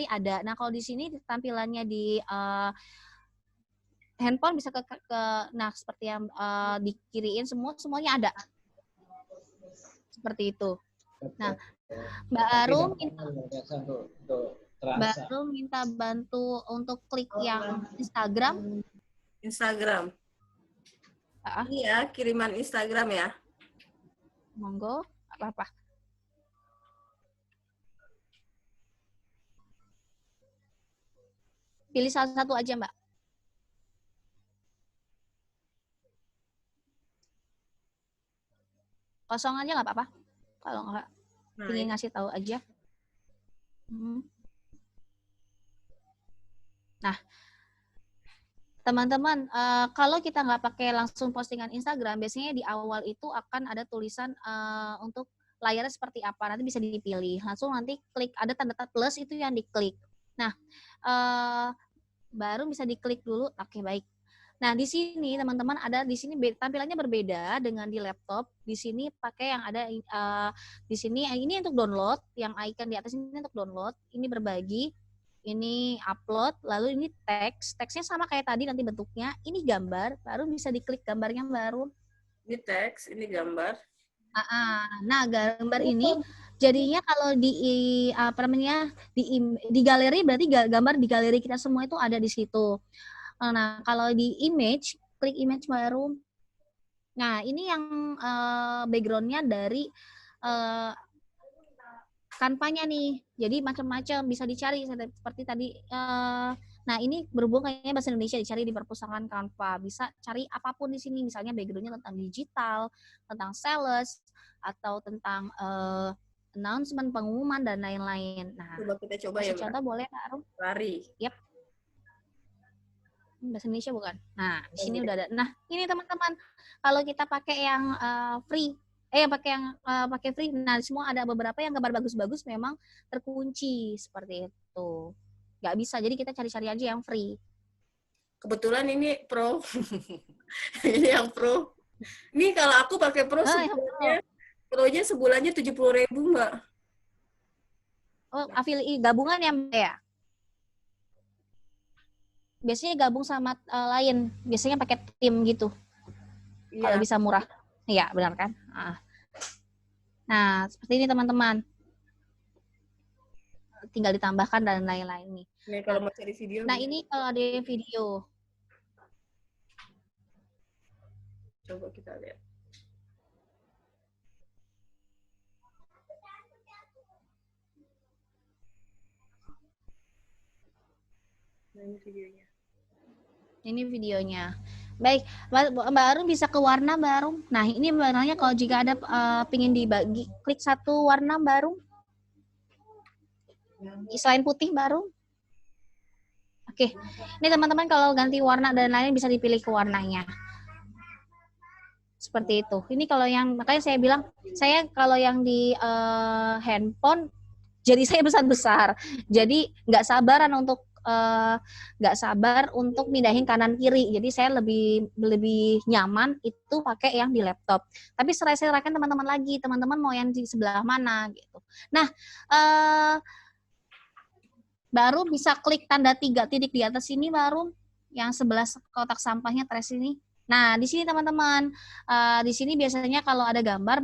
Speaker 1: ada. Nah, kalau di sini tampilannya di handphone bisa nah seperti yang dikiriin semuanya ada. Seperti itu. Nah, Mbak Arum minta bantu untuk klik yang Instagram.
Speaker 2: Iya, kiriman Instagram ya.
Speaker 1: Monggo, apa-apa. Pilih salah satu aja, Mbak. Kosong aja nggak apa-apa. Kalau nggak ingin ngasih tahu aja. Nah, teman-teman, kalau kita nggak pakai langsung postingan Instagram, biasanya di awal itu akan ada tulisan untuk layarnya seperti apa. Nanti bisa dipilih. Langsung nanti klik, ada tanda plus itu yang diklik. Nah, baru bisa diklik dulu. Oke, baik. Nah, di sini teman-teman ada di sini tampilannya berbeda dengan di laptop. Di sini pakai yang ada di sini ini untuk download, yang icon di atas ini untuk download, ini berbagi, ini upload, lalu ini teks. Teksnya sama kayak tadi nanti bentuknya. Ini gambar, baru bisa diklik gambarnya baru.
Speaker 2: Ini teks, ini gambar.
Speaker 1: Nah, gambar ini jadinya kalau di apa namanya di galeri berarti gambar di galeri kita semua itu ada di situ. Nah, kalau di image, klik image baru. Nah, ini yang background-nya dari Canva-nya nih. Jadi macam-macam bisa dicari seperti tadi. Nah, ini berhubung kayaknya bahasa Indonesia dicari di perpustakaan Canva. Bisa cari apapun di sini, misalnya background-nya tentang digital, tentang sales, atau tentang announcement, pengumuman, dan lain-lain. Nah,
Speaker 2: Coba kita coba ya, Mbak.
Speaker 1: contoh boleh, Kak Arum?
Speaker 2: Lari.
Speaker 1: Yap. Bahasa Indonesia bukan? Nah, di sini udah ada. Nah, ini teman-teman, kalau kita pakai yang free, pakai free, nah semua ada beberapa yang gambar bagus-bagus memang terkunci seperti itu. Nggak bisa, jadi kita cari-cari aja yang free.
Speaker 2: Kebetulan ini pro. Ini yang pro. Ini kalau aku pakai pro sebulannya, pro-nya sebulannya 70.000, Mbak.
Speaker 1: Oh, afiliasi gabungan ya, Mbak ya? Biasanya gabung sama lain, biasanya pakai tim gitu. Iya. Kalau bisa murah. Iya, benar kan? Nah, seperti ini teman-teman. Tinggal ditambahkan dan lain-lain nih.
Speaker 2: Nih, kalau mau cari video.
Speaker 1: Nah, ini kalau ada video.
Speaker 2: Coba kita lihat. Nah, ini videonya.
Speaker 1: Ini videonya. Baik, Mbak Arum bisa ke warna Mbak Arum. Nah, ini warnanya kalau jika ada pingin dibagi, klik satu warna Mbak Arum. Selain putih Mbak Arum. Oke, ini teman-teman kalau ganti warna dan lain bisa dipilih ke warnanya. Seperti itu. Ini kalau yang, makanya saya bilang, saya kalau yang di handphone, jadi saya besar-besar. Jadi nggak sabar untuk pindahin kanan kiri. Jadi saya lebih nyaman itu pakai yang di laptop. Tapi saya serahkan teman-teman lagi, teman-teman mau yang di sebelah mana gitu. Nah, baru bisa klik tanda 3 titik di atas ini baru yang sebelah kotak sampahnya trash ini. Nah, di sini teman-teman, di sini biasanya kalau ada gambar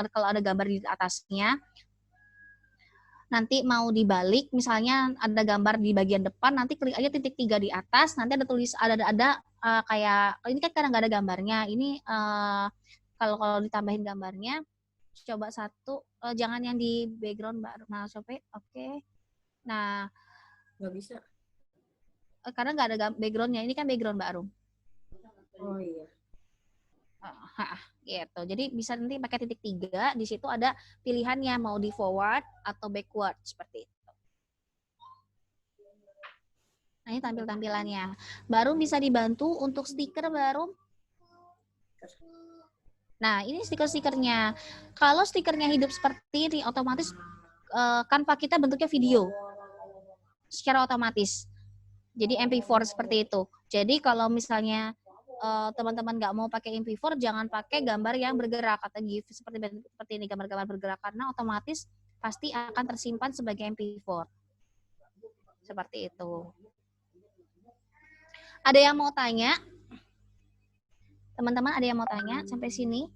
Speaker 1: kalau ada gambar di atasnya, nanti mau dibalik, misalnya ada gambar di bagian depan, nanti klik aja titik 3 di atas, nanti ada kayak ini kan kadang nggak ada gambarnya. Ini kalau ditambahin gambarnya, coba satu, jangan yang di background Mbak Nah, oke. Nah,
Speaker 2: nggak bisa.
Speaker 1: Karena nggak ada backgroundnya, ini kan background Mbak Arum.
Speaker 2: Oh iya.
Speaker 1: Gitu. Jadi bisa nanti pakai titik 3, di situ ada pilihannya mau di forward atau backward seperti itu. Nah, ini tampilannya. Baru bisa dibantu untuk stiker baru. Nah, ini stiker-stikernya. Kalau stikernya hidup seperti ini, otomatis Canva kita bentuknya video secara otomatis. Jadi MP4 seperti itu. Jadi kalau misalnya teman-teman nggak mau pakai MP4, jangan pakai gambar yang bergerak atau GIF seperti ini, gambar-gambar bergerak, karena otomatis pasti akan tersimpan sebagai MP4. Seperti itu. Ada yang mau tanya? Teman-teman ada yang mau tanya sampai sini?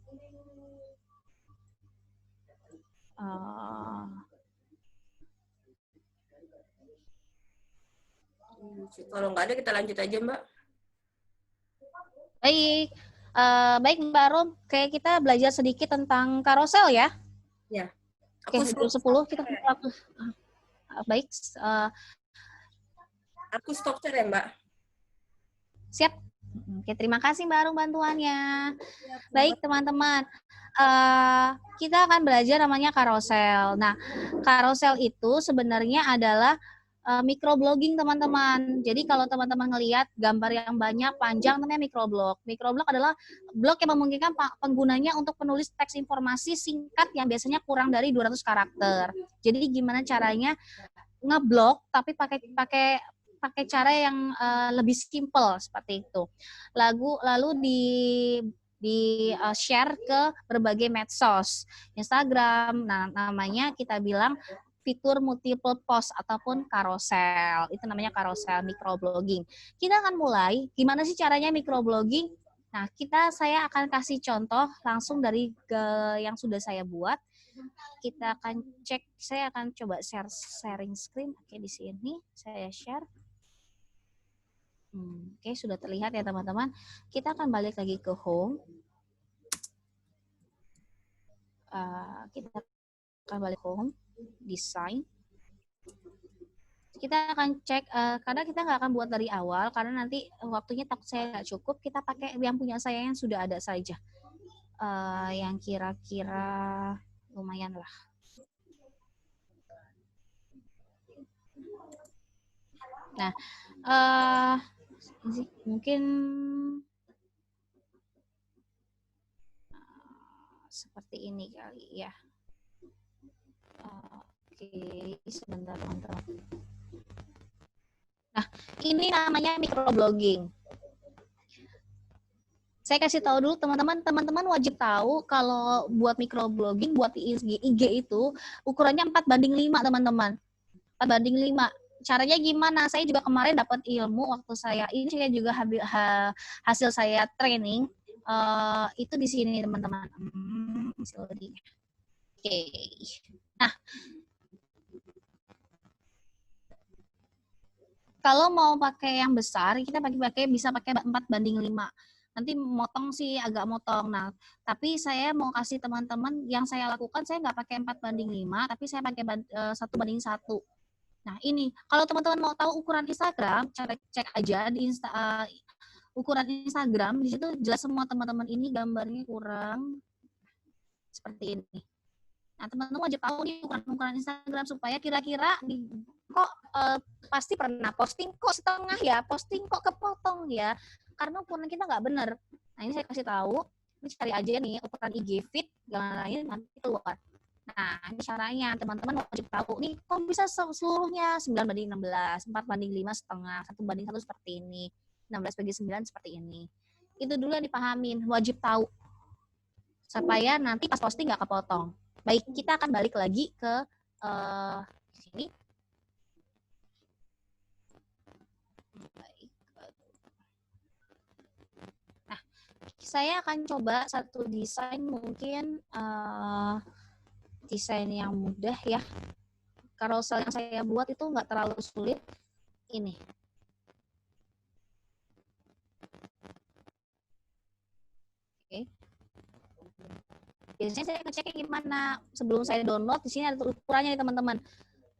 Speaker 2: Kalau nggak ada kita lanjut aja, Mbak.
Speaker 1: Baik. Baik Mbak Rom, kayak kita belajar sedikit tentang karosel ya.
Speaker 2: Ya.
Speaker 1: Oke, jam 10 kita waktu. Baik,
Speaker 2: Aku stop share ya, Mbak.
Speaker 1: siap. Oke, terima kasih Mbak Rom bantuannya. Baik teman-teman, kita akan belajar namanya karosel. Nah, karosel itu sebenarnya adalah microblogging teman-teman. Jadi kalau teman-teman ngelihat gambar yang banyak panjang namanya microblog. Microblog adalah blog yang memungkinkan penggunanya untuk menulis teks informasi singkat yang biasanya kurang dari 200 karakter. Jadi gimana caranya ngeblog tapi pakai cara yang lebih simple seperti itu. Lalu di share ke berbagai medsos, Instagram. Nah, namanya kita bilang fitur multiple post ataupun karosel. Itu namanya karosel microblogging. Kita akan mulai gimana sih caranya microblogging? Nah, saya akan kasih contoh langsung dari yang sudah saya buat. Kita akan cek, saya akan coba sharing screen. Oke, di sini saya share. Oke, sudah terlihat ya teman-teman. Kita akan balik lagi ke home. Kita akan balik ke home, design. Kita akan cek, karena kita nggak akan buat dari awal, karena nanti waktunya takut saya nggak cukup, kita pakai yang punya saya yang sudah ada saja. Yang kira-kira lumayan lah. Nah, mungkin seperti ini kali ya. Oke, sebentar teman-teman. Nah, ini namanya microblogging. Saya kasih tahu dulu teman-teman wajib tahu kalau buat microblogging, buat IG itu ukurannya 4:5 teman-teman. 4:5. Caranya gimana? Saya juga kemarin dapat ilmu waktu saya juga hasil saya training itu di sini teman-teman. Oke. Nah, kalau mau pakai yang besar, kita bisa pakai 4:5. Nanti motong sih agak motong. Nah, tapi saya mau kasih teman-teman yang saya lakukan, saya nggak pakai 4:5, tapi saya pakai 1:1. Nah, ini kalau teman-teman mau tahu ukuran Instagram, cek aja di ukuran Instagram, di situ jelas semua teman-teman. Ini gambarnya kurang seperti ini. Nah, teman-teman wajib tahu nih ukuran Instagram supaya kira-kira kok pasti pernah posting kok setengah ya, posting kok kepotong ya, karena ukuran kita nggak benar. Nah, ini saya kasih tahu, ini cari aja nih ukuran IG feed, jangan lain nanti keluar. Nah, ini caranya teman-teman wajib tahu nih kok bisa seluruhnya 9:16, 4:5 setengah, 1:1 seperti ini, 16:9 seperti ini. Itu dulu yang dipahamin, wajib tahu supaya nanti pas posting nggak kepotong. Baik, kita akan balik lagi ke sini. Nah, saya akan coba satu desain, mungkin desain yang mudah ya. Carousel yang saya buat itu nggak terlalu sulit. Ini. Oke. Biasanya saya ngeceknya gimana sebelum saya download. Di sini ada ukurannya nih teman-teman.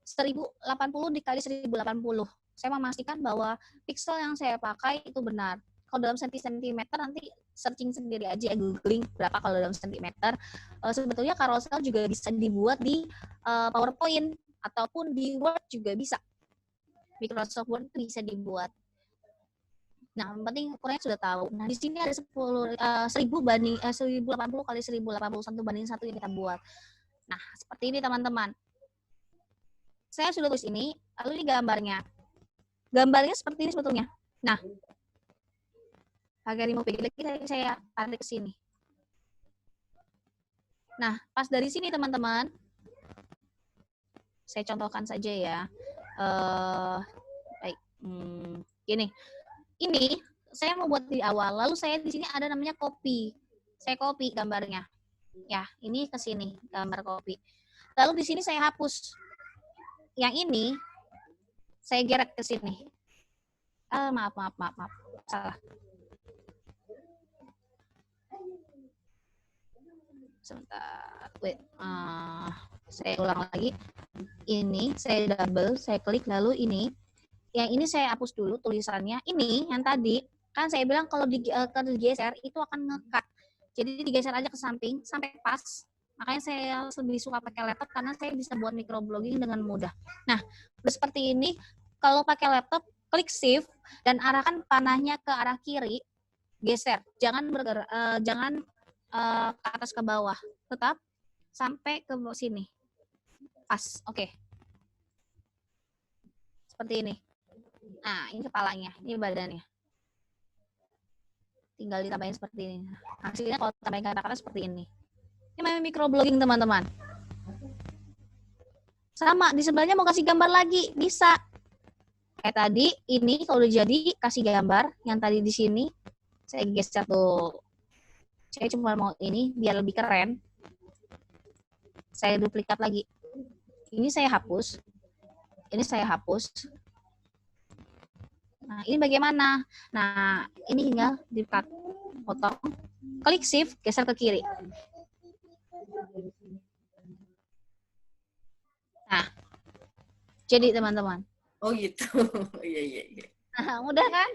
Speaker 1: 1080 dikali 1080. Saya memastikan bahwa pixel yang saya pakai itu benar. Kalau dalam sentimeter nanti searching sendiri aja, googling berapa kalau dalam sentimeter. Sebetulnya carousel juga bisa dibuat di PowerPoint ataupun di Word juga bisa. Microsoft Word bisa dibuat. Nah, yang penting ukurannya sudah tahu. Nah, di sini ada 1080 kali 1080 1:1 yang kita buat. Nah, seperti ini teman-teman. Saya sudah tulis ini, lalu ini gambarnya. Gambarnya seperti ini sebetulnya. Nah, pakai remove lagi saya tarik ke sini. Nah, pas dari sini teman-teman, saya contohkan saja ya. Baik, gini. Ini saya mau buat di awal, lalu saya di sini ada namanya copy. Saya copy gambarnya. Ya, ini ke sini gambar copy. Lalu di sini saya hapus. Yang ini saya geret ke sini. Maaf. Salah. Sebentar, wait, saya ulang lagi. Ini saya double, saya klik, lalu ini. Yang ini saya hapus dulu tulisannya. Ini yang tadi, kan saya bilang kalau digeser itu akan nge-cut. Jadi digeser aja ke samping sampai pas. Makanya saya lebih suka pakai laptop karena saya bisa buat microblogging dengan mudah. Nah, seperti ini, kalau pakai laptop, klik shift dan arahkan panahnya ke arah kiri, geser. Jangan bergerak, jangan ke atas ke bawah, tetap sampai ke sini, pas, oke. Seperti ini. Nah, ini kepalanya, ini badannya. Tinggal ditambahin seperti ini. Hasilnya kalau tambahin kata-kata seperti ini. Ini namanya microblogging, teman-teman. Sama, di sebelahnya mau kasih gambar lagi, bisa. Kayak tadi, ini kalau udah jadi, kasih gambar. Yang tadi di sini, saya geser tuh. Saya cuma mau ini biar lebih keren. Saya duplikat lagi. Ini saya hapus. Ini saya hapus. Nah, ini bagaimana? Nah, ini tinggal di-cut. Potong. Klik shift, geser ke kiri. Nah, jadi teman-teman.
Speaker 2: Oh gitu. Iya.
Speaker 1: Nah, mudah kan?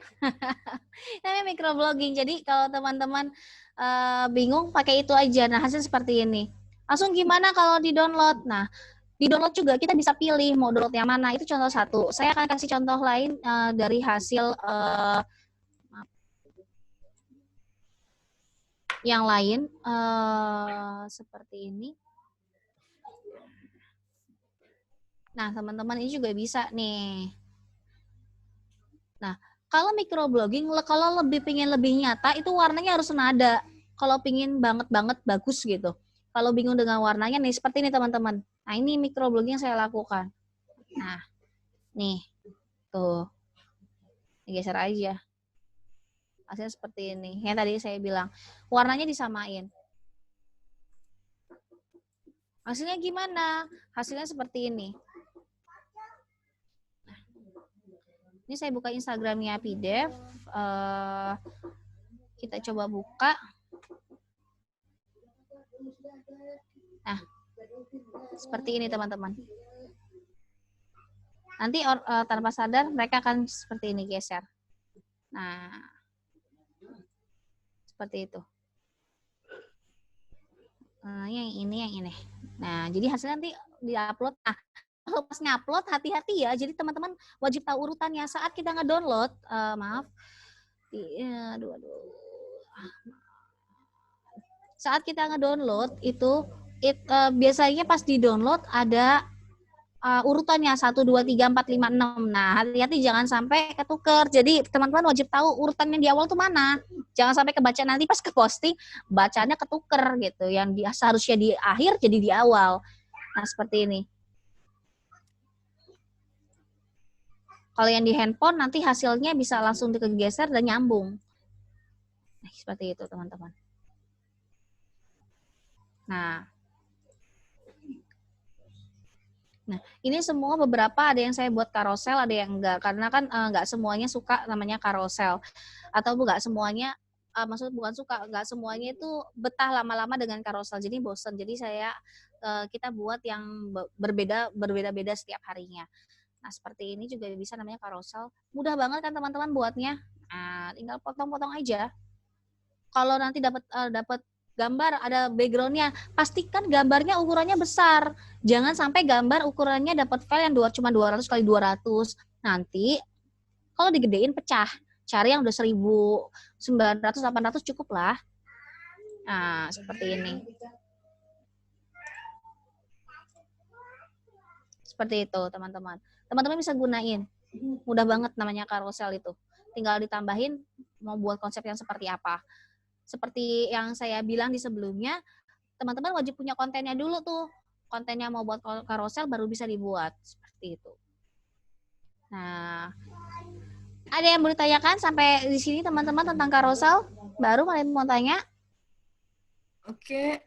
Speaker 1: Namanya microblogging. Jadi kalau teman-teman bingung, pakai itu aja. Nah, hasil seperti ini. Langsung gimana kalau di-download? Nah, di-download juga kita bisa pilih mau download yang mana. Itu contoh satu. Saya akan kasih contoh lain dari hasil yang lain seperti ini. Nah, teman-teman ini juga bisa nih. Nah, kalau microblogging, kalau pengen lebih nyata, itu warnanya harus senada. Kalau pengen banget bagus gitu. Kalau bingung dengan warnanya, nih seperti ini teman-teman. Nah, ini microblogging yang saya lakukan. Nah, nih, tuh. Geser aja. Hasilnya seperti ini. Yang tadi saya bilang, warnanya disamain. Hasilnya gimana? Hasilnya seperti ini. Ini saya buka Instagramnya Pidev. Kita coba buka. Nah, seperti ini teman-teman. Nanti tanpa sadar mereka akan seperti ini geser. Nah, seperti itu. Yang ini. Nah, jadi hasilnya nanti diupload. Nah, kalau pas ngupload hati-hati ya. Jadi teman-teman wajib tahu urutannya saat kita ngedownload. Saat kita ngedownload itu biasanya pas di-download ada urutannya 1, 2, 3, 4, 5, 6. Nah, hati-hati jangan sampai ketuker. Jadi teman-teman wajib tahu urutannya di awal tuh mana. Jangan sampai kebaca nanti pas ke posting bacanya ketuker gitu. Yang seharusnya di akhir jadi di awal. Nah, seperti ini. Kalau yang di handphone nanti hasilnya bisa langsung dikegeser dan nyambung. Nah, seperti itu teman-teman. Nah, ini semua beberapa ada yang saya buat karosel, ada yang enggak. Karena kan enggak semuanya suka namanya karosel. Atau enggak semuanya, maksudnya bukan suka, enggak semuanya itu betah lama-lama dengan karosel. Jadi bosan. Jadi kita buat yang berbeda-beda setiap harinya. Nah, seperti ini juga bisa namanya karosel. Mudah banget kan teman-teman buatnya. Nah, tinggal potong-potong aja. Kalau nanti dapat gambar ada background-nya, pastikan gambarnya ukurannya besar. Jangan sampai gambar ukurannya dapat file yang cuma 200 x 200. Nanti kalau digedein pecah. Cari yang udah 1900, 800 cukup lah. Nah, seperti ini. Seperti itu, teman-teman. Teman-teman bisa gunain. Mudah banget namanya karosel itu. Tinggal ditambahin mau buat konsep yang seperti apa. Seperti yang saya bilang di sebelumnya, teman-teman wajib punya kontennya dulu tuh. Kontennya mau buat karosel baru bisa dibuat. Seperti itu. Nah, ada yang mau ditanyakan sampai di sini teman-teman tentang karosel? Baru kalian mau tanya?
Speaker 2: Oke.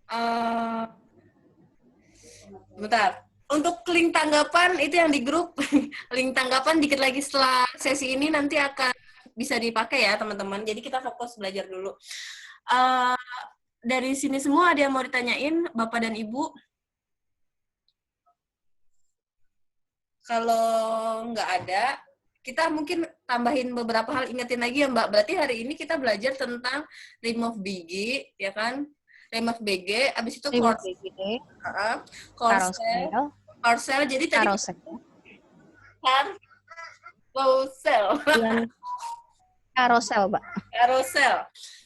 Speaker 2: Bentar. Untuk link tanggapan itu yang di grup, link tanggapan dikit lagi setelah sesi ini nanti akan bisa dipakai ya teman-teman. Jadi kita fokus belajar dulu. dari sini semua ada yang mau ditanyain, Bapak dan Ibu? Kalau nggak ada, kita mungkin tambahin beberapa hal, ingetin lagi ya Mbak. Berarti hari ini kita belajar tentang remove BG, ya kan? Remove BG, abis itu carousel. Jadi tadi
Speaker 1: carousel, Mbak.
Speaker 2: Carousel.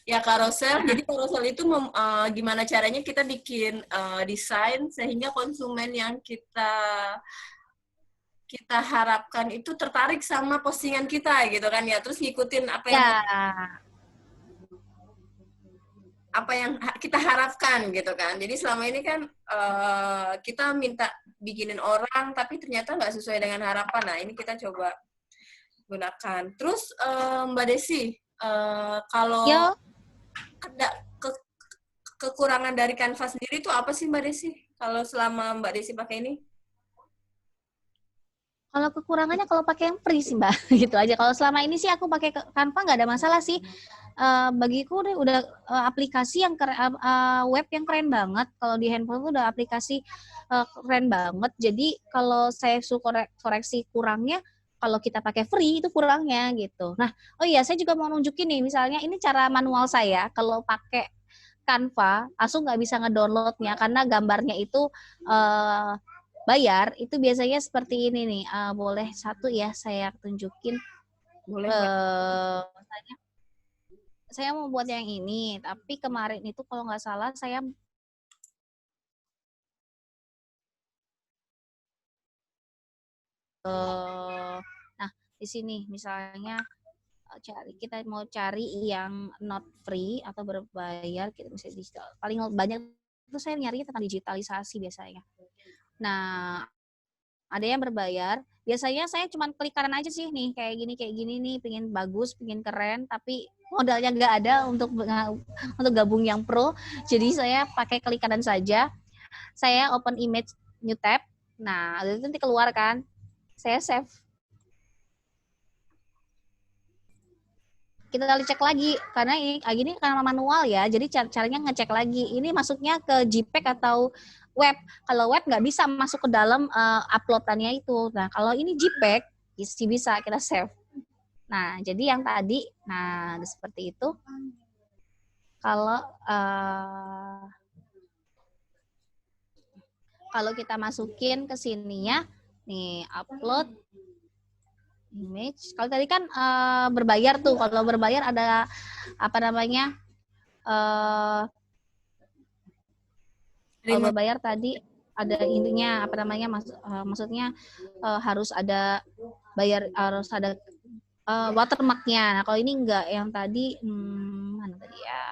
Speaker 2: Ya, carousel. Jadi carousel itu gimana caranya kita bikin desain sehingga konsumen yang kita harapkan itu tertarik sama postingan kita gitu kan ya. Terus ngikutin apa yang kita harapkan gitu kan. Jadi selama ini kan kita minta bikinin orang tapi ternyata nggak sesuai dengan harapan. Nah, ini kita coba gunakan. Terus Mbak Desi, kalau kekurangan dari Canva sendiri itu apa sih Mbak Desi? Kalau selama Mbak Desi pakai ini?
Speaker 1: Kalau kekurangannya kalau pakai yang free sih Mbak, gitu aja. Kalau selama ini sih aku pakai Canva nggak ada masalah sih. Bagiku udah aplikasi yang web yang keren banget. Kalau di handphone tuh udah aplikasi keren banget. Jadi kalau saya suka koreksi kurangnya, kalau kita pakai free itu kurangnya gitu. Nah, oh iya saya juga mau nunjukin nih, misalnya ini cara manual saya kalau pakai Canva, langsung nggak bisa ngedownloadnya karena gambarnya itu bayar. Itu biasanya seperti ini nih. Boleh satu ya saya tunjukin.
Speaker 2: Boleh.
Speaker 1: Saya mau buat yang ini, tapi kemarin itu kalau nggak salah saya nah di sini misalnya kita mau cari yang not free atau berbayar, kita bisa digital. Paling banyak itu saya nyari tentang digitalisasi biasanya. Nah, ada yang berbayar. Biasanya saya cuma klik kanan aja sih nih, kayak gini nih, pengen bagus, pengen keren, tapi modalnya nggak ada untuk gabung yang pro. Jadi saya pakai klik kanan saja. Saya open image new tab. Nah, itu nanti keluar kan. Saya save. Kita kali cek lagi karena ini karena manual ya. Jadi caranya ngecek lagi. Ini masuknya ke JPEG atau web. Kalau web nggak bisa masuk ke dalam uploadannya itu. Nah, kalau ini JPEG bisa kita save. Nah, jadi yang tadi, nah seperti itu. Kalau kita masukin ke sininya, nih upload image. Kalau tadi kan berbayar tuh. Kalau berbayar ada apa namanya? Kalau berbayar tadi ada ininya apa namanya? Maksudnya harus ada bayar, harus ada watermarknya. Nah, kalau ini enggak, yang tadi mana tadi ya?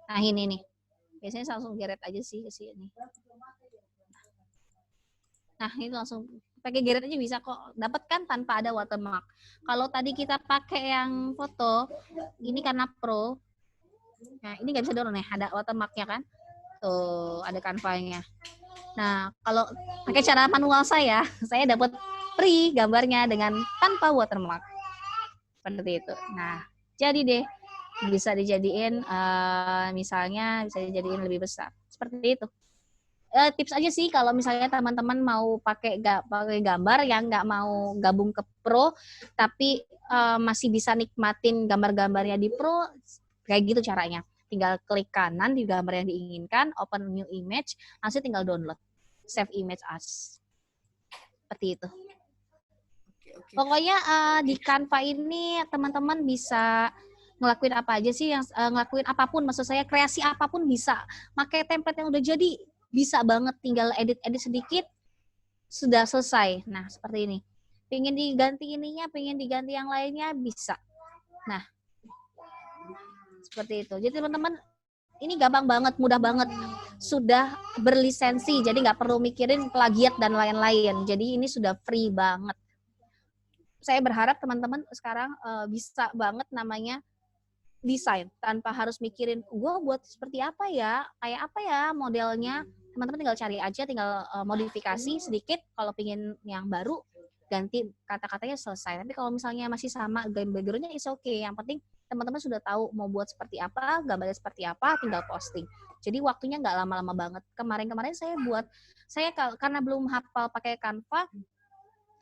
Speaker 1: Nah, ini nih. Biasanya langsung geret aja sih ke sini. Nah, ini langsung pakai geret aja bisa kok. Dapat kan tanpa ada watermark. Kalau tadi kita pakai yang foto, ini karena pro. Nah, ini nggak bisa download nih, ada watermarknya kan? Tuh, ada Canva-nya. Nah, kalau pakai cara manual saya dapat free gambarnya dengan tanpa watermark. Seperti itu. Nah, jadi deh bisa dijadiin misalnya bisa dijadiin lebih besar. Seperti itu. Tips aja sih kalau misalnya teman-teman mau pakai gambar yang nggak mau gabung ke pro tapi masih bisa nikmatin gambar-gambarnya di pro, kayak gitu caranya. Tinggal klik kanan di gambar yang diinginkan, open new image, langsung tinggal download, save image as. Seperti itu. Pokoknya di Canva ini teman-teman bisa ngelakuin apa aja sih, yang ngelakuin apapun, maksud saya kreasi apapun bisa. Pakai template yang udah jadi, bisa banget, tinggal edit-edit sedikit, sudah selesai. Nah, seperti ini. Pengen diganti ininya, pengen diganti yang lainnya, bisa. Nah, seperti itu. Jadi teman-teman, ini gampang banget, mudah banget. Sudah berlisensi, jadi nggak perlu mikirin plagiat dan lain-lain. Jadi ini sudah free banget. Saya berharap teman-teman sekarang bisa banget namanya desain tanpa harus mikirin gue buat seperti apa ya, kayak apa ya modelnya. Teman-teman tinggal cari aja, tinggal modifikasi sedikit. Kalau pengen yang baru ganti kata-katanya selesai. Tapi kalau misalnya masih sama background-nya is okay. Yang penting teman-teman sudah tahu mau buat seperti apa, gambarnya seperti apa, tinggal posting. Jadi waktunya nggak lama-lama banget. Kemarin-kemarin saya karena belum hafal pakai Canva,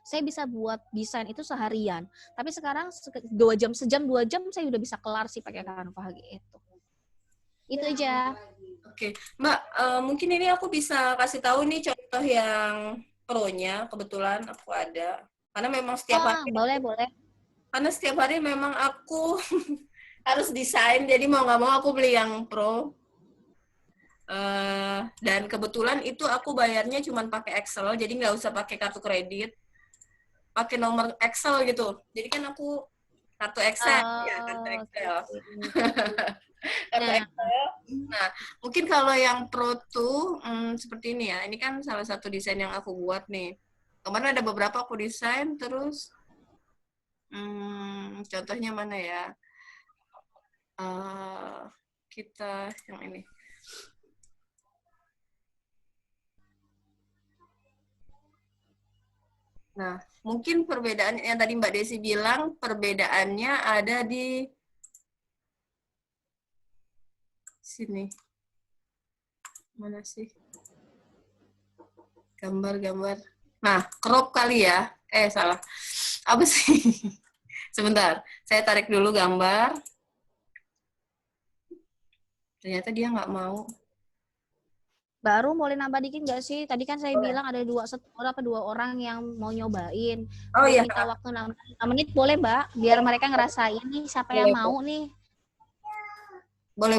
Speaker 1: saya bisa buat desain itu seharian. Tapi sekarang 2 jam saya udah bisa kelar sih pakai Canva gitu. Itu aja.
Speaker 2: Oke, Mbak, mungkin ini aku bisa kasih tahu nih contoh yang pro-nya, kebetulan aku ada. Karena memang setiap hari,
Speaker 1: Boleh.
Speaker 2: karena setiap hari memang aku harus desain, jadi mau nggak mau aku beli yang pro. Dan kebetulan itu aku bayarnya cuma pakai Excel, jadi nggak usah pakai kartu kredit, pakai nomor Excel gitu. Jadi kan aku kartu Excel, kartu Excel. Kartu Excel. Nah, mungkin kalau yang pro tuh seperti ini ya. Ini kan salah satu desain yang aku buat nih. Kemarin ada beberapa aku desain, terus contohnya mana ya? Kita yang ini. Nah, mungkin perbedaan yang tadi Mbak Desi bilang, perbedaannya ada di sini. Mana sih? Gambar-gambar. Nah, crop kali ya. Salah. Apa sih? Sebentar, saya tarik dulu gambar. Ternyata dia nggak mau.
Speaker 1: Baru boleh nambah dikit nggak sih? Tadi kan saya bilang ada 2 orang yang mau nyobain.
Speaker 2: Oh iya.
Speaker 1: Minta waktu 6 menit boleh, Mbak? Biar mereka ngerasain nih siapa yang mau nih.
Speaker 2: Boleh.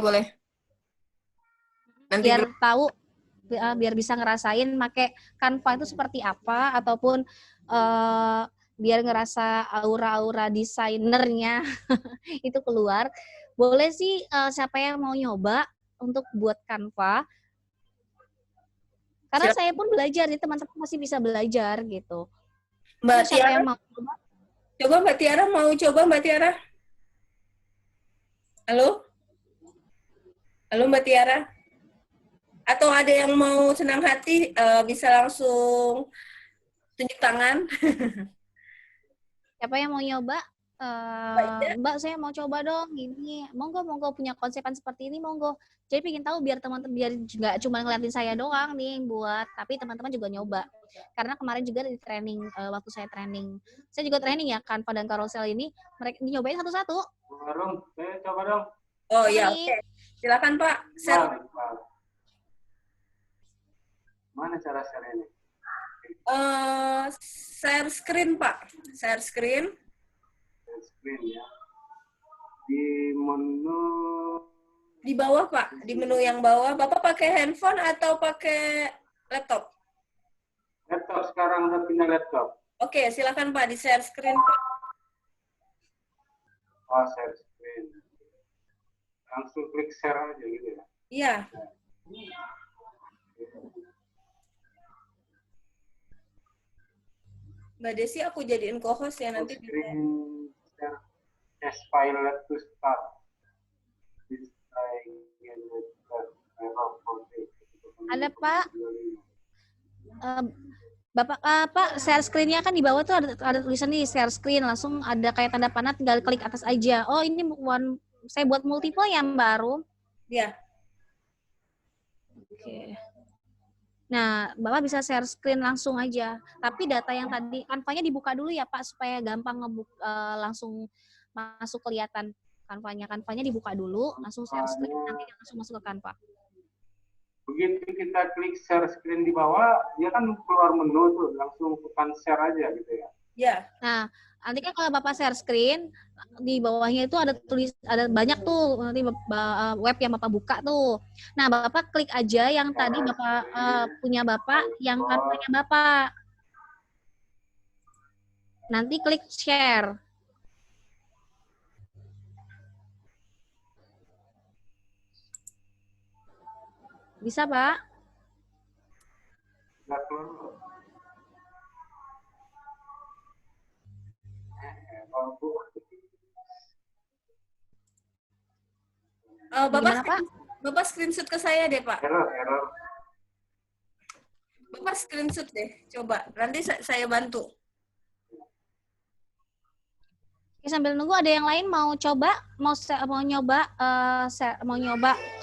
Speaker 2: Nanti
Speaker 1: Biar tahu, biar bisa ngerasain pakai Canva itu seperti apa, ataupun biar ngerasa aura-aura desainernya itu keluar. Boleh sih siapa yang mau nyoba untuk buat Canva. Karena saya pun belajar, nih teman-teman masih bisa belajar gitu.
Speaker 2: Mbak
Speaker 1: Siapa
Speaker 2: Tiara,
Speaker 1: yang mau
Speaker 2: coba Mbak Tiara mau coba Mbak Tiara? Halo? Halo Mbak Tiara? Atau ada yang mau senang hati bisa langsung tunjuk tangan?
Speaker 1: Siapa yang mau nyoba? Mbak, saya mau coba dong gini. Monggo punya konsepan seperti ini, monggo. Jadi pengen tahu biar teman-teman biar nggak cuma ngeliatin saya doang nih yang buat, tapi teman-teman juga nyoba. Karena kemarin juga di training, waktu saya juga training ya Canva dan Carousel ini, mereka nyobain satu-satu.
Speaker 5: Dong, saya coba dong.
Speaker 2: Oh iya, oke. Silakan Pak.
Speaker 5: Mana cara share ini?
Speaker 2: Share screen Pak. Share screen.
Speaker 5: Screen ya. Di menu
Speaker 2: di bawah Pak, di menu yang bawah. Bapak pakai handphone atau pakai laptop?
Speaker 5: Laptop, sekarang udah punya laptop.
Speaker 2: Oke, silakan Pak di share screen Pak.
Speaker 5: Oh, share screen. Langsung klik share aja gitu ya?
Speaker 2: Iya. Mbak Desi aku jadiin co-host ya nanti.
Speaker 5: Screen share as file to start.
Speaker 1: Ada Pak. Pak, share screen-nya kan di bawah tuh ada tulisan nih share screen, langsung ada kayak tanda panah, tinggal klik atas aja. Oh, ini saya buat multiple ya, Mbak Arum?
Speaker 2: Iya.
Speaker 1: Oke. Nah, Bapak bisa share screen langsung aja. Tapi data yang tadi, Canva-nya dibuka dulu ya, Pak, supaya gampang langsung masuk kelihatan Canva-nya. Canva-nya dibuka dulu, langsung share screen, nanti langsung masuk ke Canva.
Speaker 5: Begitu kita klik share screen di bawah, dia kan keluar menu tuh, langsung tekan share aja gitu ya.
Speaker 2: Iya.
Speaker 1: Nah, nanti kan kalau Bapak share screen, di bawahnya itu ada banyak tuh nanti web yang Bapak buka tuh. Nah, Bapak klik aja yang tadi Bapak punya Bapak, yang Canva-nya Bapak. Nanti klik share. Bisa, Pak?
Speaker 2: Bapak screenshot ke saya deh, Pak.
Speaker 5: Error.
Speaker 2: Bapak screenshot deh, coba. Nanti saya bantu.
Speaker 1: Oke, sambil nunggu ada yang lain mau coba, mau nyoba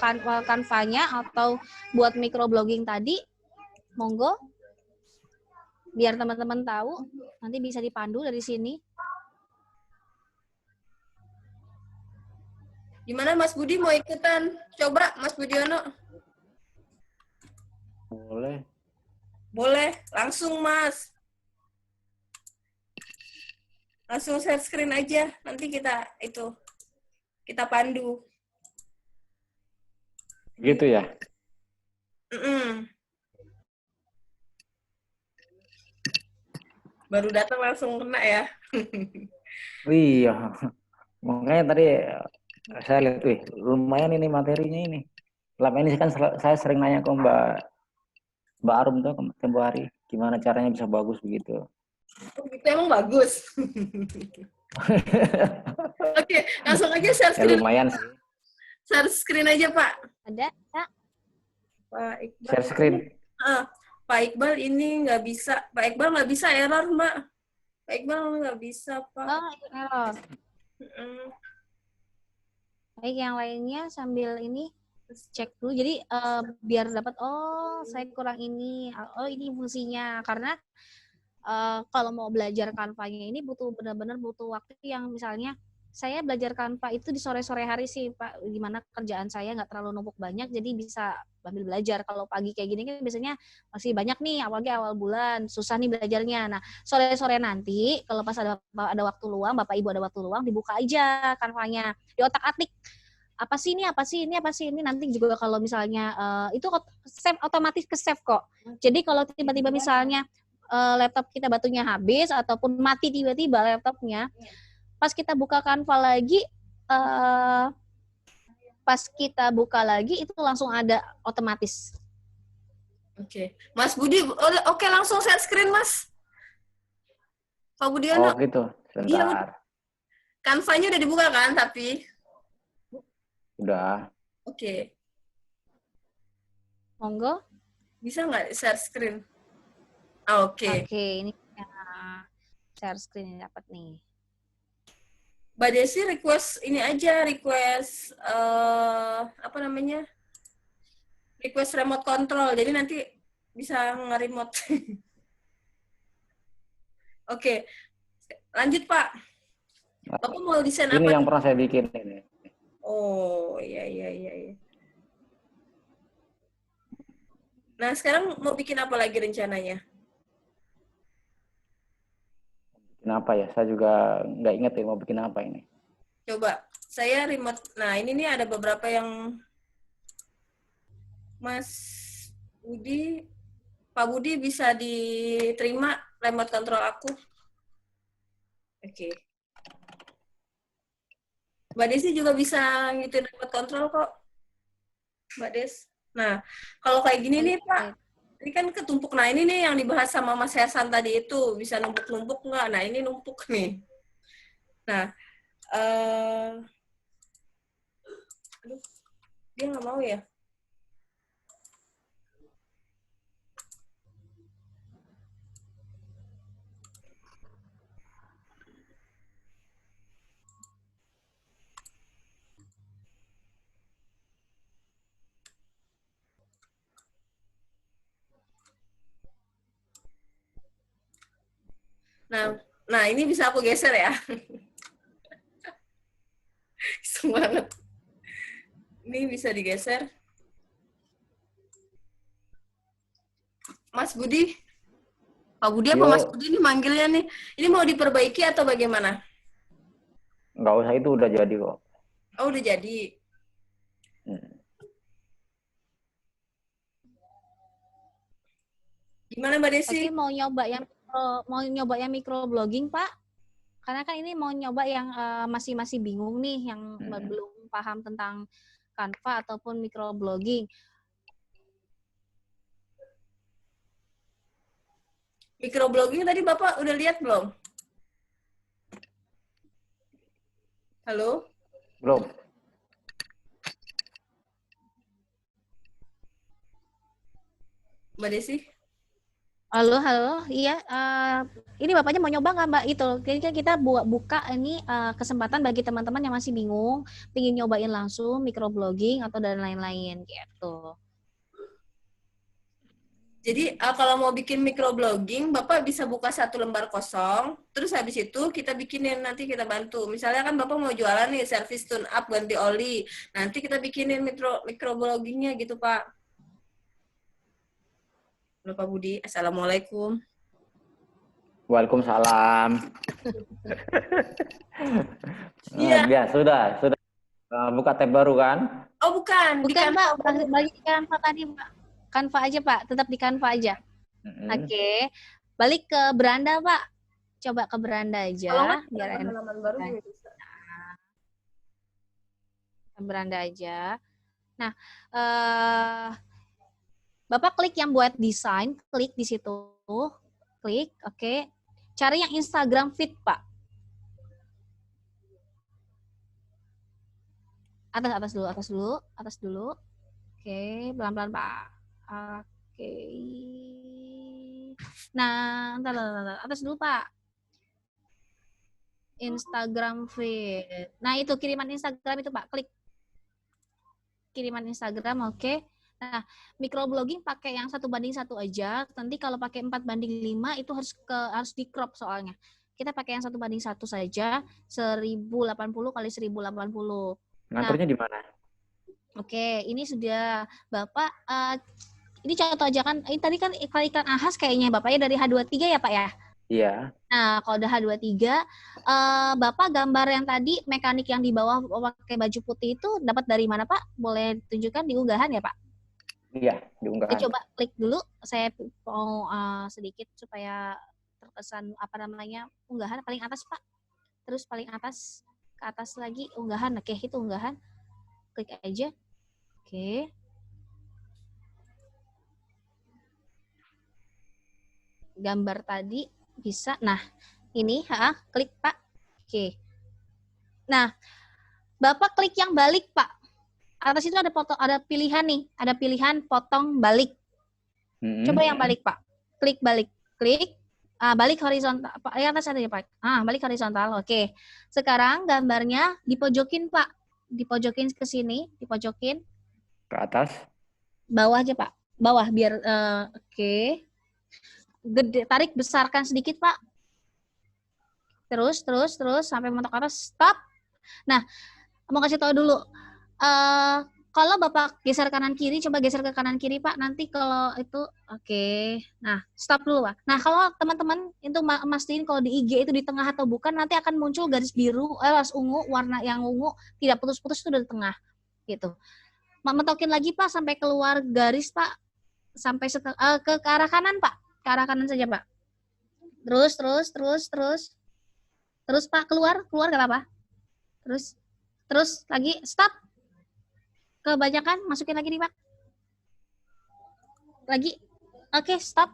Speaker 1: Canva-nya atau buat microblogging tadi, monggo. Biar teman-teman tahu, nanti bisa dipandu dari sini.
Speaker 2: Gimana Mas Budi mau ikutan? Coba Mas Budiono.
Speaker 7: Boleh.
Speaker 2: Boleh, langsung Mas. Langsung share screen aja. Nanti kita pandu.
Speaker 7: Gitu ya?
Speaker 2: Baru datang langsung kena ya.
Speaker 7: Iya. Makanya tadi saya lihat, wih, lumayan ini materinya ini. Selama ini kan saya sering nanya ke Mbak Arum tuh tempo hari, gimana caranya bisa bagus begitu.
Speaker 2: Itu emang bagus. Oke, langsung aja share
Speaker 7: Ya
Speaker 2: screen.
Speaker 7: lumayan sih.
Speaker 2: Share screen aja, Pak.
Speaker 1: Ada, Kak?
Speaker 2: Pak Iqbal.
Speaker 7: Share screen.
Speaker 2: Pak Iqbal ini nggak bisa. Pak Iqbal nggak bisa, error, Mbak. Pak Iqbal nggak bisa, Pak.
Speaker 1: Oh, error. Baik, yang lainnya sambil ini cek dulu. Jadi biar dapat, oh saya kurang ini, oh ini fungsinya. Karena kalau mau belajar Canva-nya ini benar-benar butuh waktu yang misalnya saya belajar Canva itu di sore-sore hari sih Pak, gimana kerjaan saya nggak terlalu numpuk banyak, jadi bisa sambil belajar. Kalau pagi kayak gini kan biasanya masih banyak nih, apalagi awal bulan, susah nih belajarnya. Nah, sore-sore nanti kalau pas ada waktu luang, Bapak Ibu ada waktu luang, dibuka aja Canva-nya, di otak-atik. Apa sih ini, nanti juga kalau misalnya itu save, otomatis ke save kok. Jadi kalau tiba-tiba misalnya laptop kita baterainya habis ataupun mati tiba-tiba laptopnya, pas kita buka Canva lagi, itu langsung ada otomatis.
Speaker 2: Oke. Mas Budi, oke langsung share screen, Mas. Pak Budiono.
Speaker 7: Oh gitu, sebentar.
Speaker 2: Iya, Canva-nya udah dibuka kan, tapi?
Speaker 7: Udah.
Speaker 2: Oke.
Speaker 1: Monggo.
Speaker 2: Bisa nggak share screen? Oke.
Speaker 1: Oke, ini share screen ini dapat nih.
Speaker 2: Mbak Desi request apa namanya? Request remote control. Jadi nanti bisa nge-remote. Oke. Lanjut, Pak. Bapak mau desain apa?
Speaker 7: Ini yang pernah saya bikin ini.
Speaker 2: Oh, iya. Nah, sekarang mau bikin apa lagi rencananya?
Speaker 7: Bikin apa ya? Saya juga nggak inget ya mau bikin apa ini.
Speaker 2: Coba, saya remote. Nah, ini nih ada beberapa yang Mas Budi, Pak Budi bisa diterima remote control aku. Oke. Mbak Desi juga bisa ngikutin remote control kok. Mbak Des. Nah, kalau kayak gini nih, Pak. Ini kan ketumpuk. Nah, ini nih yang dibahas sama Mas Hersan tadi itu. Bisa numpuk-numpuk nggak? Nah, ini numpuk nih. Nah, aduh, dia nggak mau ya? Nah ini bisa aku geser ya. Iseng banget. Ini bisa digeser. Mas Budi. Pak Budi apa Mas Budi ini manggilnya nih? Ini mau diperbaiki atau bagaimana?
Speaker 7: Nggak usah, itu udah jadi kok.
Speaker 2: Oh, udah jadi. Gimana Mbak Desi?
Speaker 1: Tapi mau nyoba yang microblogging, Pak? Karena kan ini mau nyoba yang masih bingung nih, yang belum paham tentang Canva ataupun microblogging.
Speaker 2: Microblogging tadi Bapak udah lihat belum? Halo?
Speaker 7: Belum.
Speaker 2: Mbak Desi?
Speaker 1: Halo, halo. Iya, ini Bapaknya mau nyoba nggak Mbak? Itu, jadi kita buka ini kesempatan bagi teman-teman yang masih bingung, pengen nyobain langsung microblogging atau dan lain-lain gitu.
Speaker 2: Jadi kalau mau bikin microblogging, Bapak bisa buka 1 lembar kosong, terus habis itu kita bikinin, nanti kita bantu. Misalnya kan Bapak mau jualan nih, servis tune up, ganti oli. Nanti kita bikinin microbloggingnya gitu, Pak. Halo Pak Budi, Assalamualaikum.
Speaker 7: Waalaikumsalam.
Speaker 2: Iya.
Speaker 7: Ya, sudah. Buka tab baru kan?
Speaker 2: Oh bukan,
Speaker 1: Bukan Pak, balik di Canva tadi Pak. Canva aja Pak, tetap di Canva aja. Oke. Balik ke beranda Pak. Coba ke beranda aja.
Speaker 2: Kalau nggak,
Speaker 1: biar enak.
Speaker 2: halaman baru juga bisa.
Speaker 1: Ke beranda aja. Nah, Bapak klik yang buat desain, klik di situ. Klik, oke. Cari yang Instagram feed, Pak. Atas dulu. Oke, pelan-pelan, Pak. Oke. Nah, entar, atas dulu, Pak. Instagram feed. Nah, itu kiriman Instagram itu, Pak. Klik. Kiriman Instagram, oke. Nah, microblogging pakai yang 1:1 aja. Nanti kalau pakai 4:5 itu harus di crop soalnya. Kita pakai yang 1:1 saja, 1080 kali 1080.
Speaker 7: Ngaturnya di mana?
Speaker 1: Oke, ini sudah Bapak. Ini contoh aja kan. Ini tadi kan iklan Ahas kayaknya Bapaknya dari H23 ya Pak ya?
Speaker 7: Iya.
Speaker 1: Nah, kalau udah H23, Bapak gambar yang tadi mekanik yang di bawah pakai baju putih itu dapat dari mana Pak? Boleh tunjukkan di unggahan ya Pak?
Speaker 7: Iya, di unggahan.
Speaker 1: Coba klik dulu, saya mau sedikit supaya terkesan unggahan paling atas Pak. Terus paling atas, ke atas lagi unggahan. Oke, itu unggahan. Klik aja. Oke. Gambar tadi bisa. Nah, ini, klik Pak. Oke. Nah, Bapak klik yang balik Pak. Atas itu ada pilihan nih, ada pilihan potong balik. Coba yang balik Pak. Klik balik, klik balik horizontal. Pak, atas ada ya Pak. Balik horizontal. Oke. Sekarang gambarnya dipojokin Pak. Dipojokin ke sini, dipojokin.
Speaker 7: Ke atas.
Speaker 1: Bawah aja Pak. Bawah biar oke. Gede, tarik besarkan sedikit Pak. Terus sampai mentok atas. Stop. Nah, mau kasih tahu dulu. Kalau Bapak geser kanan kiri, coba geser ke kanan kiri Pak. Nanti kalau itu oke. Nah, stop dulu Pak. Nah, kalau teman-teman itu mastiin kalau di IG itu di tengah atau bukan, nanti akan muncul garis biru, ungu, warna yang ungu tidak putus-putus itu di tengah. Gitu. Mentokin lagi Pak sampai keluar garis Pak. Sampai ke arah kanan Pak. Ke arah kanan saja Pak. Terus Pak keluar gak apa-apa. Terus lagi stop. Kebanyakan, masukin lagi nih Pak. Lagi. Oke, stop.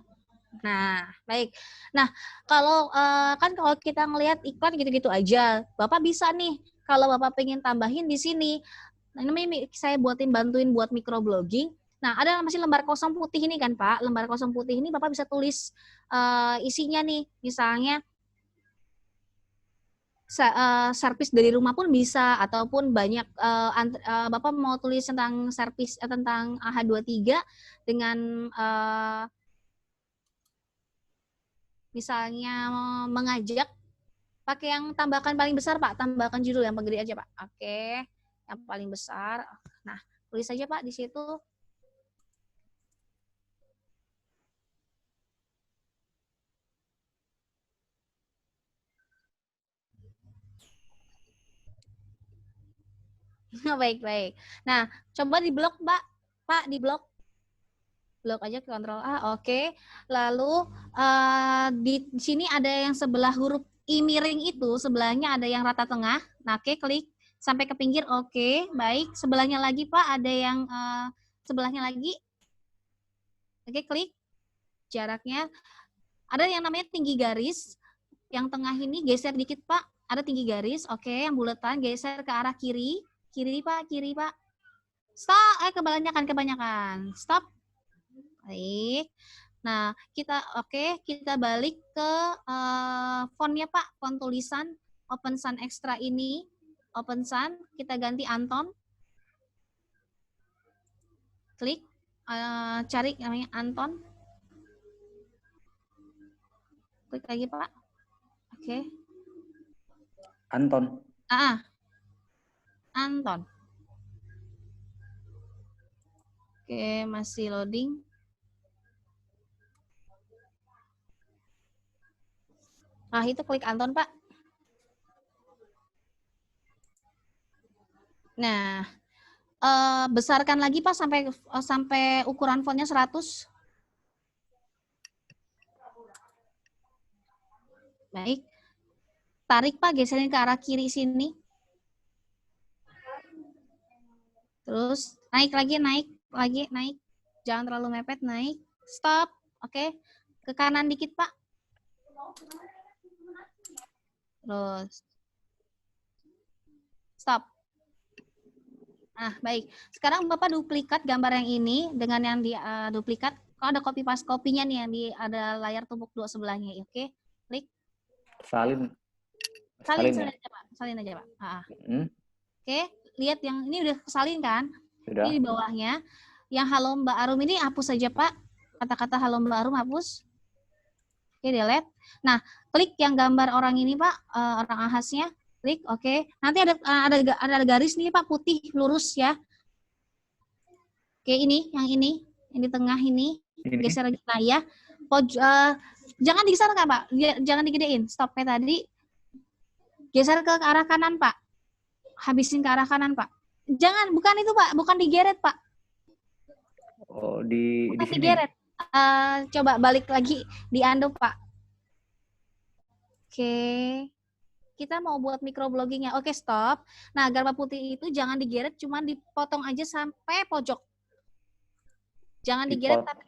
Speaker 1: Nah, baik. Nah, kalau kalau kita ngelihat iklan gitu-gitu aja, Bapak bisa nih. Kalau Bapak pengen tambahin di sini, nah ini saya bantuin buat microblogging. Nah, ada masih lembar kosong putih ini kan Pak. Lembar kosong putih ini Bapak bisa tulis isinya nih. Misalnya, servis dari rumah pun bisa, ataupun banyak Bapak mau tulis tentang servis tentang H23 dengan misalnya mengajak pakai yang tambahkan paling besar Pak, tambahkan judul yang gede aja Pak. Oke, yang paling besar. Nah, tulis aja Pak di situ. Baik. Nah, coba di blok, Mbak. Pak, di blok. Blok aja ke Ctrl A. Oke. Lalu di sini ada yang sebelah huruf I miring itu, sebelahnya ada yang rata tengah. Nah, oke, klik sampai ke pinggir. Oke, baik. Sebelahnya lagi, Pak, ada yang sebelahnya lagi. Oke, klik. Jaraknya. Ada yang namanya tinggi garis. Yang tengah ini geser dikit, Pak. Ada tinggi garis. Oke, yang buletan geser ke arah kiri. Kiri Pak. Stop. Kebanyakan. Stop. Baik. Nah, kita balik ke fontnya Pak, font tulisan Open Sun Extra ini, Open Sun, kita ganti Anton. Klik, cari namanya Anton. Klik lagi Pak. Oke.
Speaker 7: Anton.
Speaker 1: Anton. Oke, masih loading. Nah, itu klik Anton, Pak. Nah, besarkan lagi, Pak, sampai ukuran fontnya 100. Baik. Tarik, Pak, geserin ke arah kiri sini. Terus naik lagi, naik. Jangan terlalu mepet, naik. Stop. Oke. Ke kanan dikit, Pak. Terus. Stop. Nah, baik. Sekarang Bapak duplikat gambar yang ini dengan yang di duplikat. Kalau ada copy paste kopinya nih yang ada layar tumpuk 2 sebelahnya, oke? Klik.
Speaker 7: Salin
Speaker 1: Salin aja, Pak. Salin aja, Pak. Oke, lihat yang ini udah salin kan?
Speaker 7: Sudah.
Speaker 1: Ini di bawahnya. Yang halo Mbak Arum ini hapus saja, Pak. Kata-kata halo Mbak Arum hapus. Oke, delete. Nah, klik yang gambar orang ini, Pak, orang ahasnya. Klik, oke. Nanti ada garis nih, Pak, putih lurus ya. Oke, ini, yang di tengah ini. Geser lagi. Nah, ya. Jangan digeser, Pak. Jangan digedein. Stop kayak tadi. Geser ke arah kanan, Pak. Habisin ke arah kanan, Pak. Jangan, bukan itu, Pak. Bukan digeret, Pak.
Speaker 7: Oh, di
Speaker 1: Bukan
Speaker 7: sini.
Speaker 1: digeret. Coba balik lagi di undo, Pak. Oke. Kita mau buat microbloggingnya. Oke, stop. Nah, gambar putih itu jangan digeret, cuman dipotong aja sampai pojok. Jangan digeret, tapi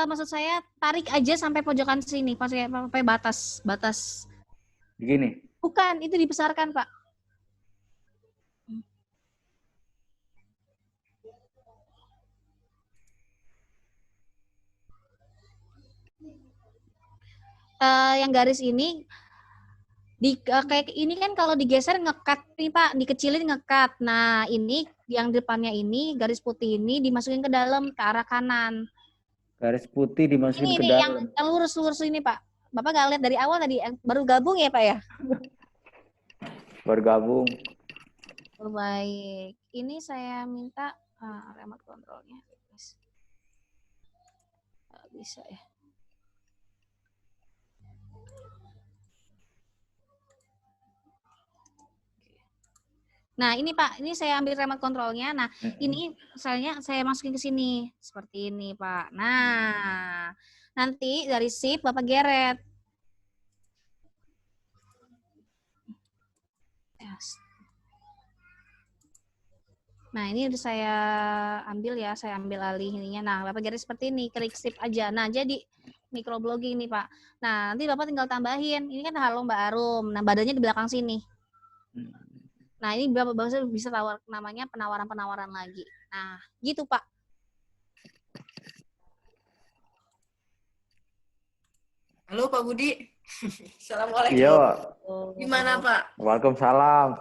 Speaker 1: maksud saya tarik aja sampai pojokan sini, sampai batas.
Speaker 7: Begini.
Speaker 1: Bukan, itu dibesarkan, Pak. Yang garis ini kayak ini kan kalau digeser ngekat nih Pak, dikecilin ngekat. Nah, ini yang depannya ini garis putih ini dimasukin ke dalam ke arah kanan.
Speaker 7: Garis putih dimasukin ke dalam.
Speaker 1: Ini yang lurus ini Pak. Bapak nggak lihat dari awal tadi, baru gabung ya Pak ya?
Speaker 7: Baru gabung.
Speaker 1: Baik. Ini saya minta remote controlnya. Bisa ya. Nah, ini Pak, ini saya ambil remote controlnya. Nah, ini saya masukin ke sini. Seperti ini, Pak. Nah, nanti dari shift Bapak geret. Nah, ini udah saya ambil ya, saya ambil alih ininya. Nah, Bapak geret seperti ini, klik shift aja. Nah, jadi microblogging nih, Pak. Nah, nanti Bapak tinggal tambahin. Ini kan halo Mbak Arum. Nah, badannya di belakang sini. Nah, ini Bapak bisa namanya penawaran-penawaran lagi. Nah, gitu, Pak.
Speaker 2: Halo, Pak Budi. Assalamualaikum.
Speaker 7: Iya.
Speaker 2: Gimana, Pak?
Speaker 7: Waalaikumsalam.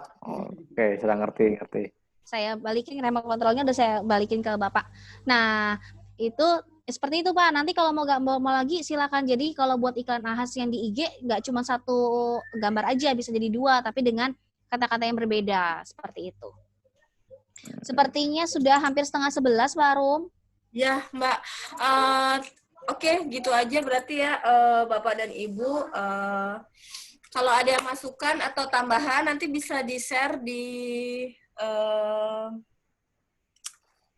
Speaker 7: Oke, sudah ngerti.
Speaker 1: Saya balikin remote controlnya, udah saya balikin ke Bapak. Nah, itu seperti itu, Pak. Nanti kalau mau lagi, silakan. Jadi, kalau buat iklan ahas yang di IG, nggak cuma satu gambar aja, bisa jadi 2, tapi dengan kata-kata yang berbeda, seperti itu. Sepertinya sudah hampir 10:30, Pak Arum.
Speaker 2: Ya, Mbak. Oke, gitu aja berarti ya, Bapak dan Ibu. Kalau ada masukan atau tambahan, nanti bisa di-share di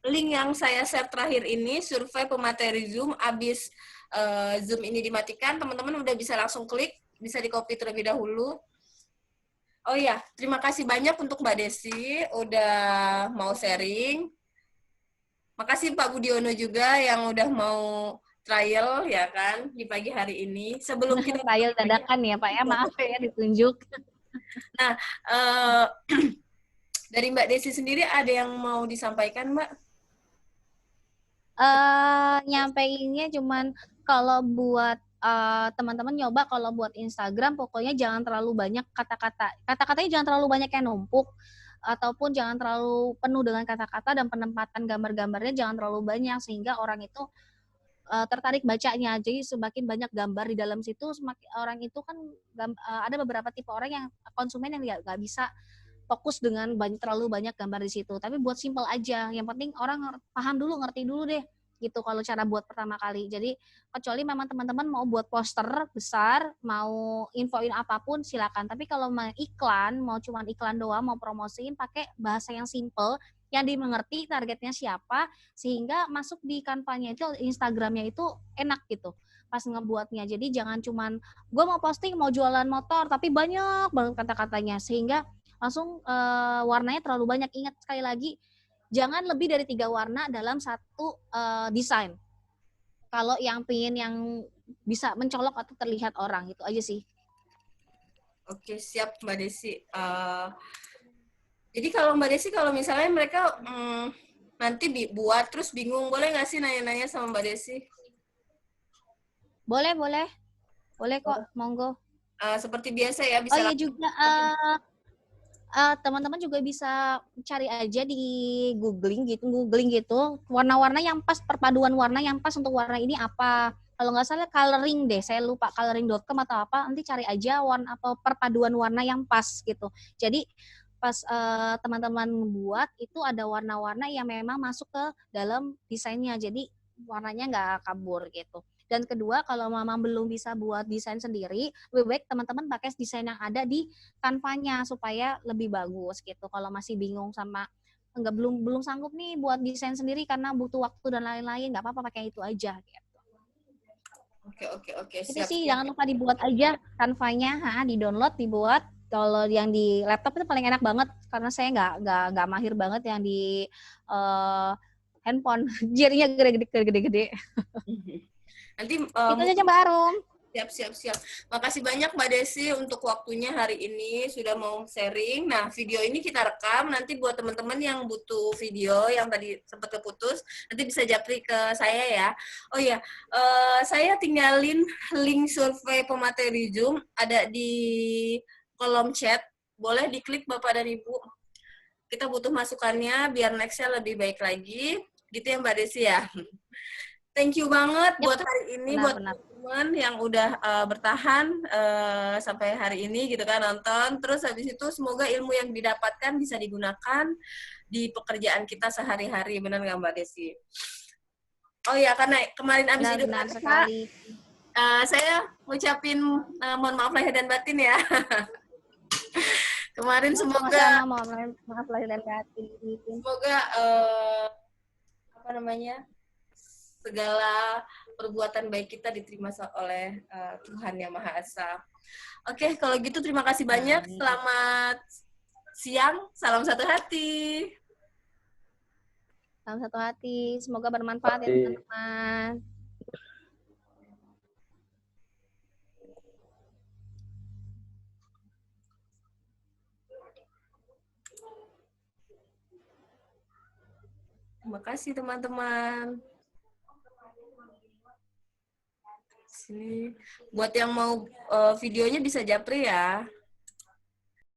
Speaker 2: link yang saya share terakhir ini, survei pemateri Zoom. Abis Zoom ini dimatikan, teman-teman udah bisa langsung klik, bisa di-copy terlebih dahulu. Oh ya, terima kasih banyak untuk Mbak Desi udah mau sharing. Makasih Pak Budiono juga yang udah mau trial ya kan di pagi hari ini. Sebelum kita
Speaker 1: trial dadakan ya Pak ya, maaf ya ditunjuk.
Speaker 2: Nah, dari Mbak Desi sendiri ada yang mau disampaikan, Mbak?
Speaker 1: nyampeinnya cuman kalau buat teman-teman nyoba kalau buat Instagram pokoknya jangan terlalu banyak kata-katanya jangan terlalu banyak yang numpuk ataupun jangan terlalu penuh dengan kata-kata dan penempatan gambar-gambarnya jangan terlalu banyak sehingga orang itu tertarik bacanya. Jadi semakin banyak gambar di dalam situ semakin orang itu kan ada beberapa tipe orang yang konsumen yang nggak bisa fokus dengan terlalu banyak gambar di situ. Tapi buat simple aja. Yang penting orang paham dulu, ngerti dulu deh. Gitu kalau cara buat pertama kali. Jadi kecuali memang teman-teman mau buat poster besar, mau infoin apapun silakan. Tapi kalau mau iklan, mau cuman iklan doang, mau promosiin pakai bahasa yang simple, yang dimengerti targetnya siapa, sehingga masuk di kampanye itu Instagramnya itu enak gitu pas ngebuatnya. Jadi jangan cuman gue mau posting mau jualan motor tapi banyak banget kata-katanya sehingga langsung warnanya terlalu banyak. Ingat sekali lagi, jangan lebih dari 3 warna dalam satu desain. Kalau yang pengen yang bisa mencolok atau terlihat orang, itu aja sih.
Speaker 2: Oke, siap Mbak Desi. Jadi kalau Mbak Desi, kalau misalnya mereka nanti buat terus bingung, boleh nggak sih nanya-nanya sama Mbak Desi?
Speaker 1: Boleh kok, monggo.
Speaker 2: Seperti biasa ya, bisa.
Speaker 1: Oh iya juga. Teman-teman juga bisa cari aja di googling gitu warna-warna yang pas, perpaduan warna yang pas untuk warna ini apa. Kalau nggak salah coloring deh, saya lupa coloring.com atau apa, nanti cari aja warna apa perpaduan warna yang pas gitu. Jadi pas teman-teman membuat itu ada warna-warna yang memang masuk ke dalam desainnya, jadi warnanya nggak kabur gitu. Dan kedua, kalau mama belum bisa buat desain sendiri, lebih baik teman-teman pakai desain yang ada di Canva-nya supaya lebih bagus gitu. Kalau masih bingung sama belum sanggup nih buat desain sendiri karena butuh waktu dan lain-lain, nggak apa-apa pakai itu aja gitu.
Speaker 2: Oke.
Speaker 1: Itu sih jangan lupa dibuat aja Canva-nya, di-download, dibuat. Kalau yang di laptop itu paling enak banget karena saya nggak mahir banget yang di handphone. Jarinya gede-gede.
Speaker 2: Nanti
Speaker 1: itu aja Mbak Arum.
Speaker 2: Siap. Makasih banyak Mbak Desi untuk waktunya hari ini sudah mau sharing. Nah, video ini kita rekam nanti buat teman-teman yang butuh video yang tadi sempat keputus, nanti bisa japri ke saya ya. Oh iya, saya tinggalin link survei pemateri Zoom ada di kolom chat. Boleh diklik Bapak dan Ibu. Kita butuh masukannya biar next-nya lebih baik lagi. Gitu ya Mbak Desi ya. Thank you banget buat hari ini, buat teman-teman yang udah bertahan sampai hari ini gitu kan, nonton. Terus habis itu semoga ilmu yang didapatkan bisa digunakan di pekerjaan kita sehari-hari. Benar nggak Mbak Desi? Oh ya, karena kemarin abis Idul Adha, saya ngucapin mohon maaf lahir dan batin ya. Kemarin semoga
Speaker 1: maaf lahir dan batin.
Speaker 2: Semoga segala perbuatan baik kita diterima oleh Tuhan Yang Maha Esa. Oke, kalau gitu terima kasih banyak. Selamat siang, salam satu hati.
Speaker 1: Salam satu hati, semoga bermanfaat ya teman-teman.
Speaker 2: Terima kasih teman-teman. Sini. Buat yang mau videonya bisa japri ya.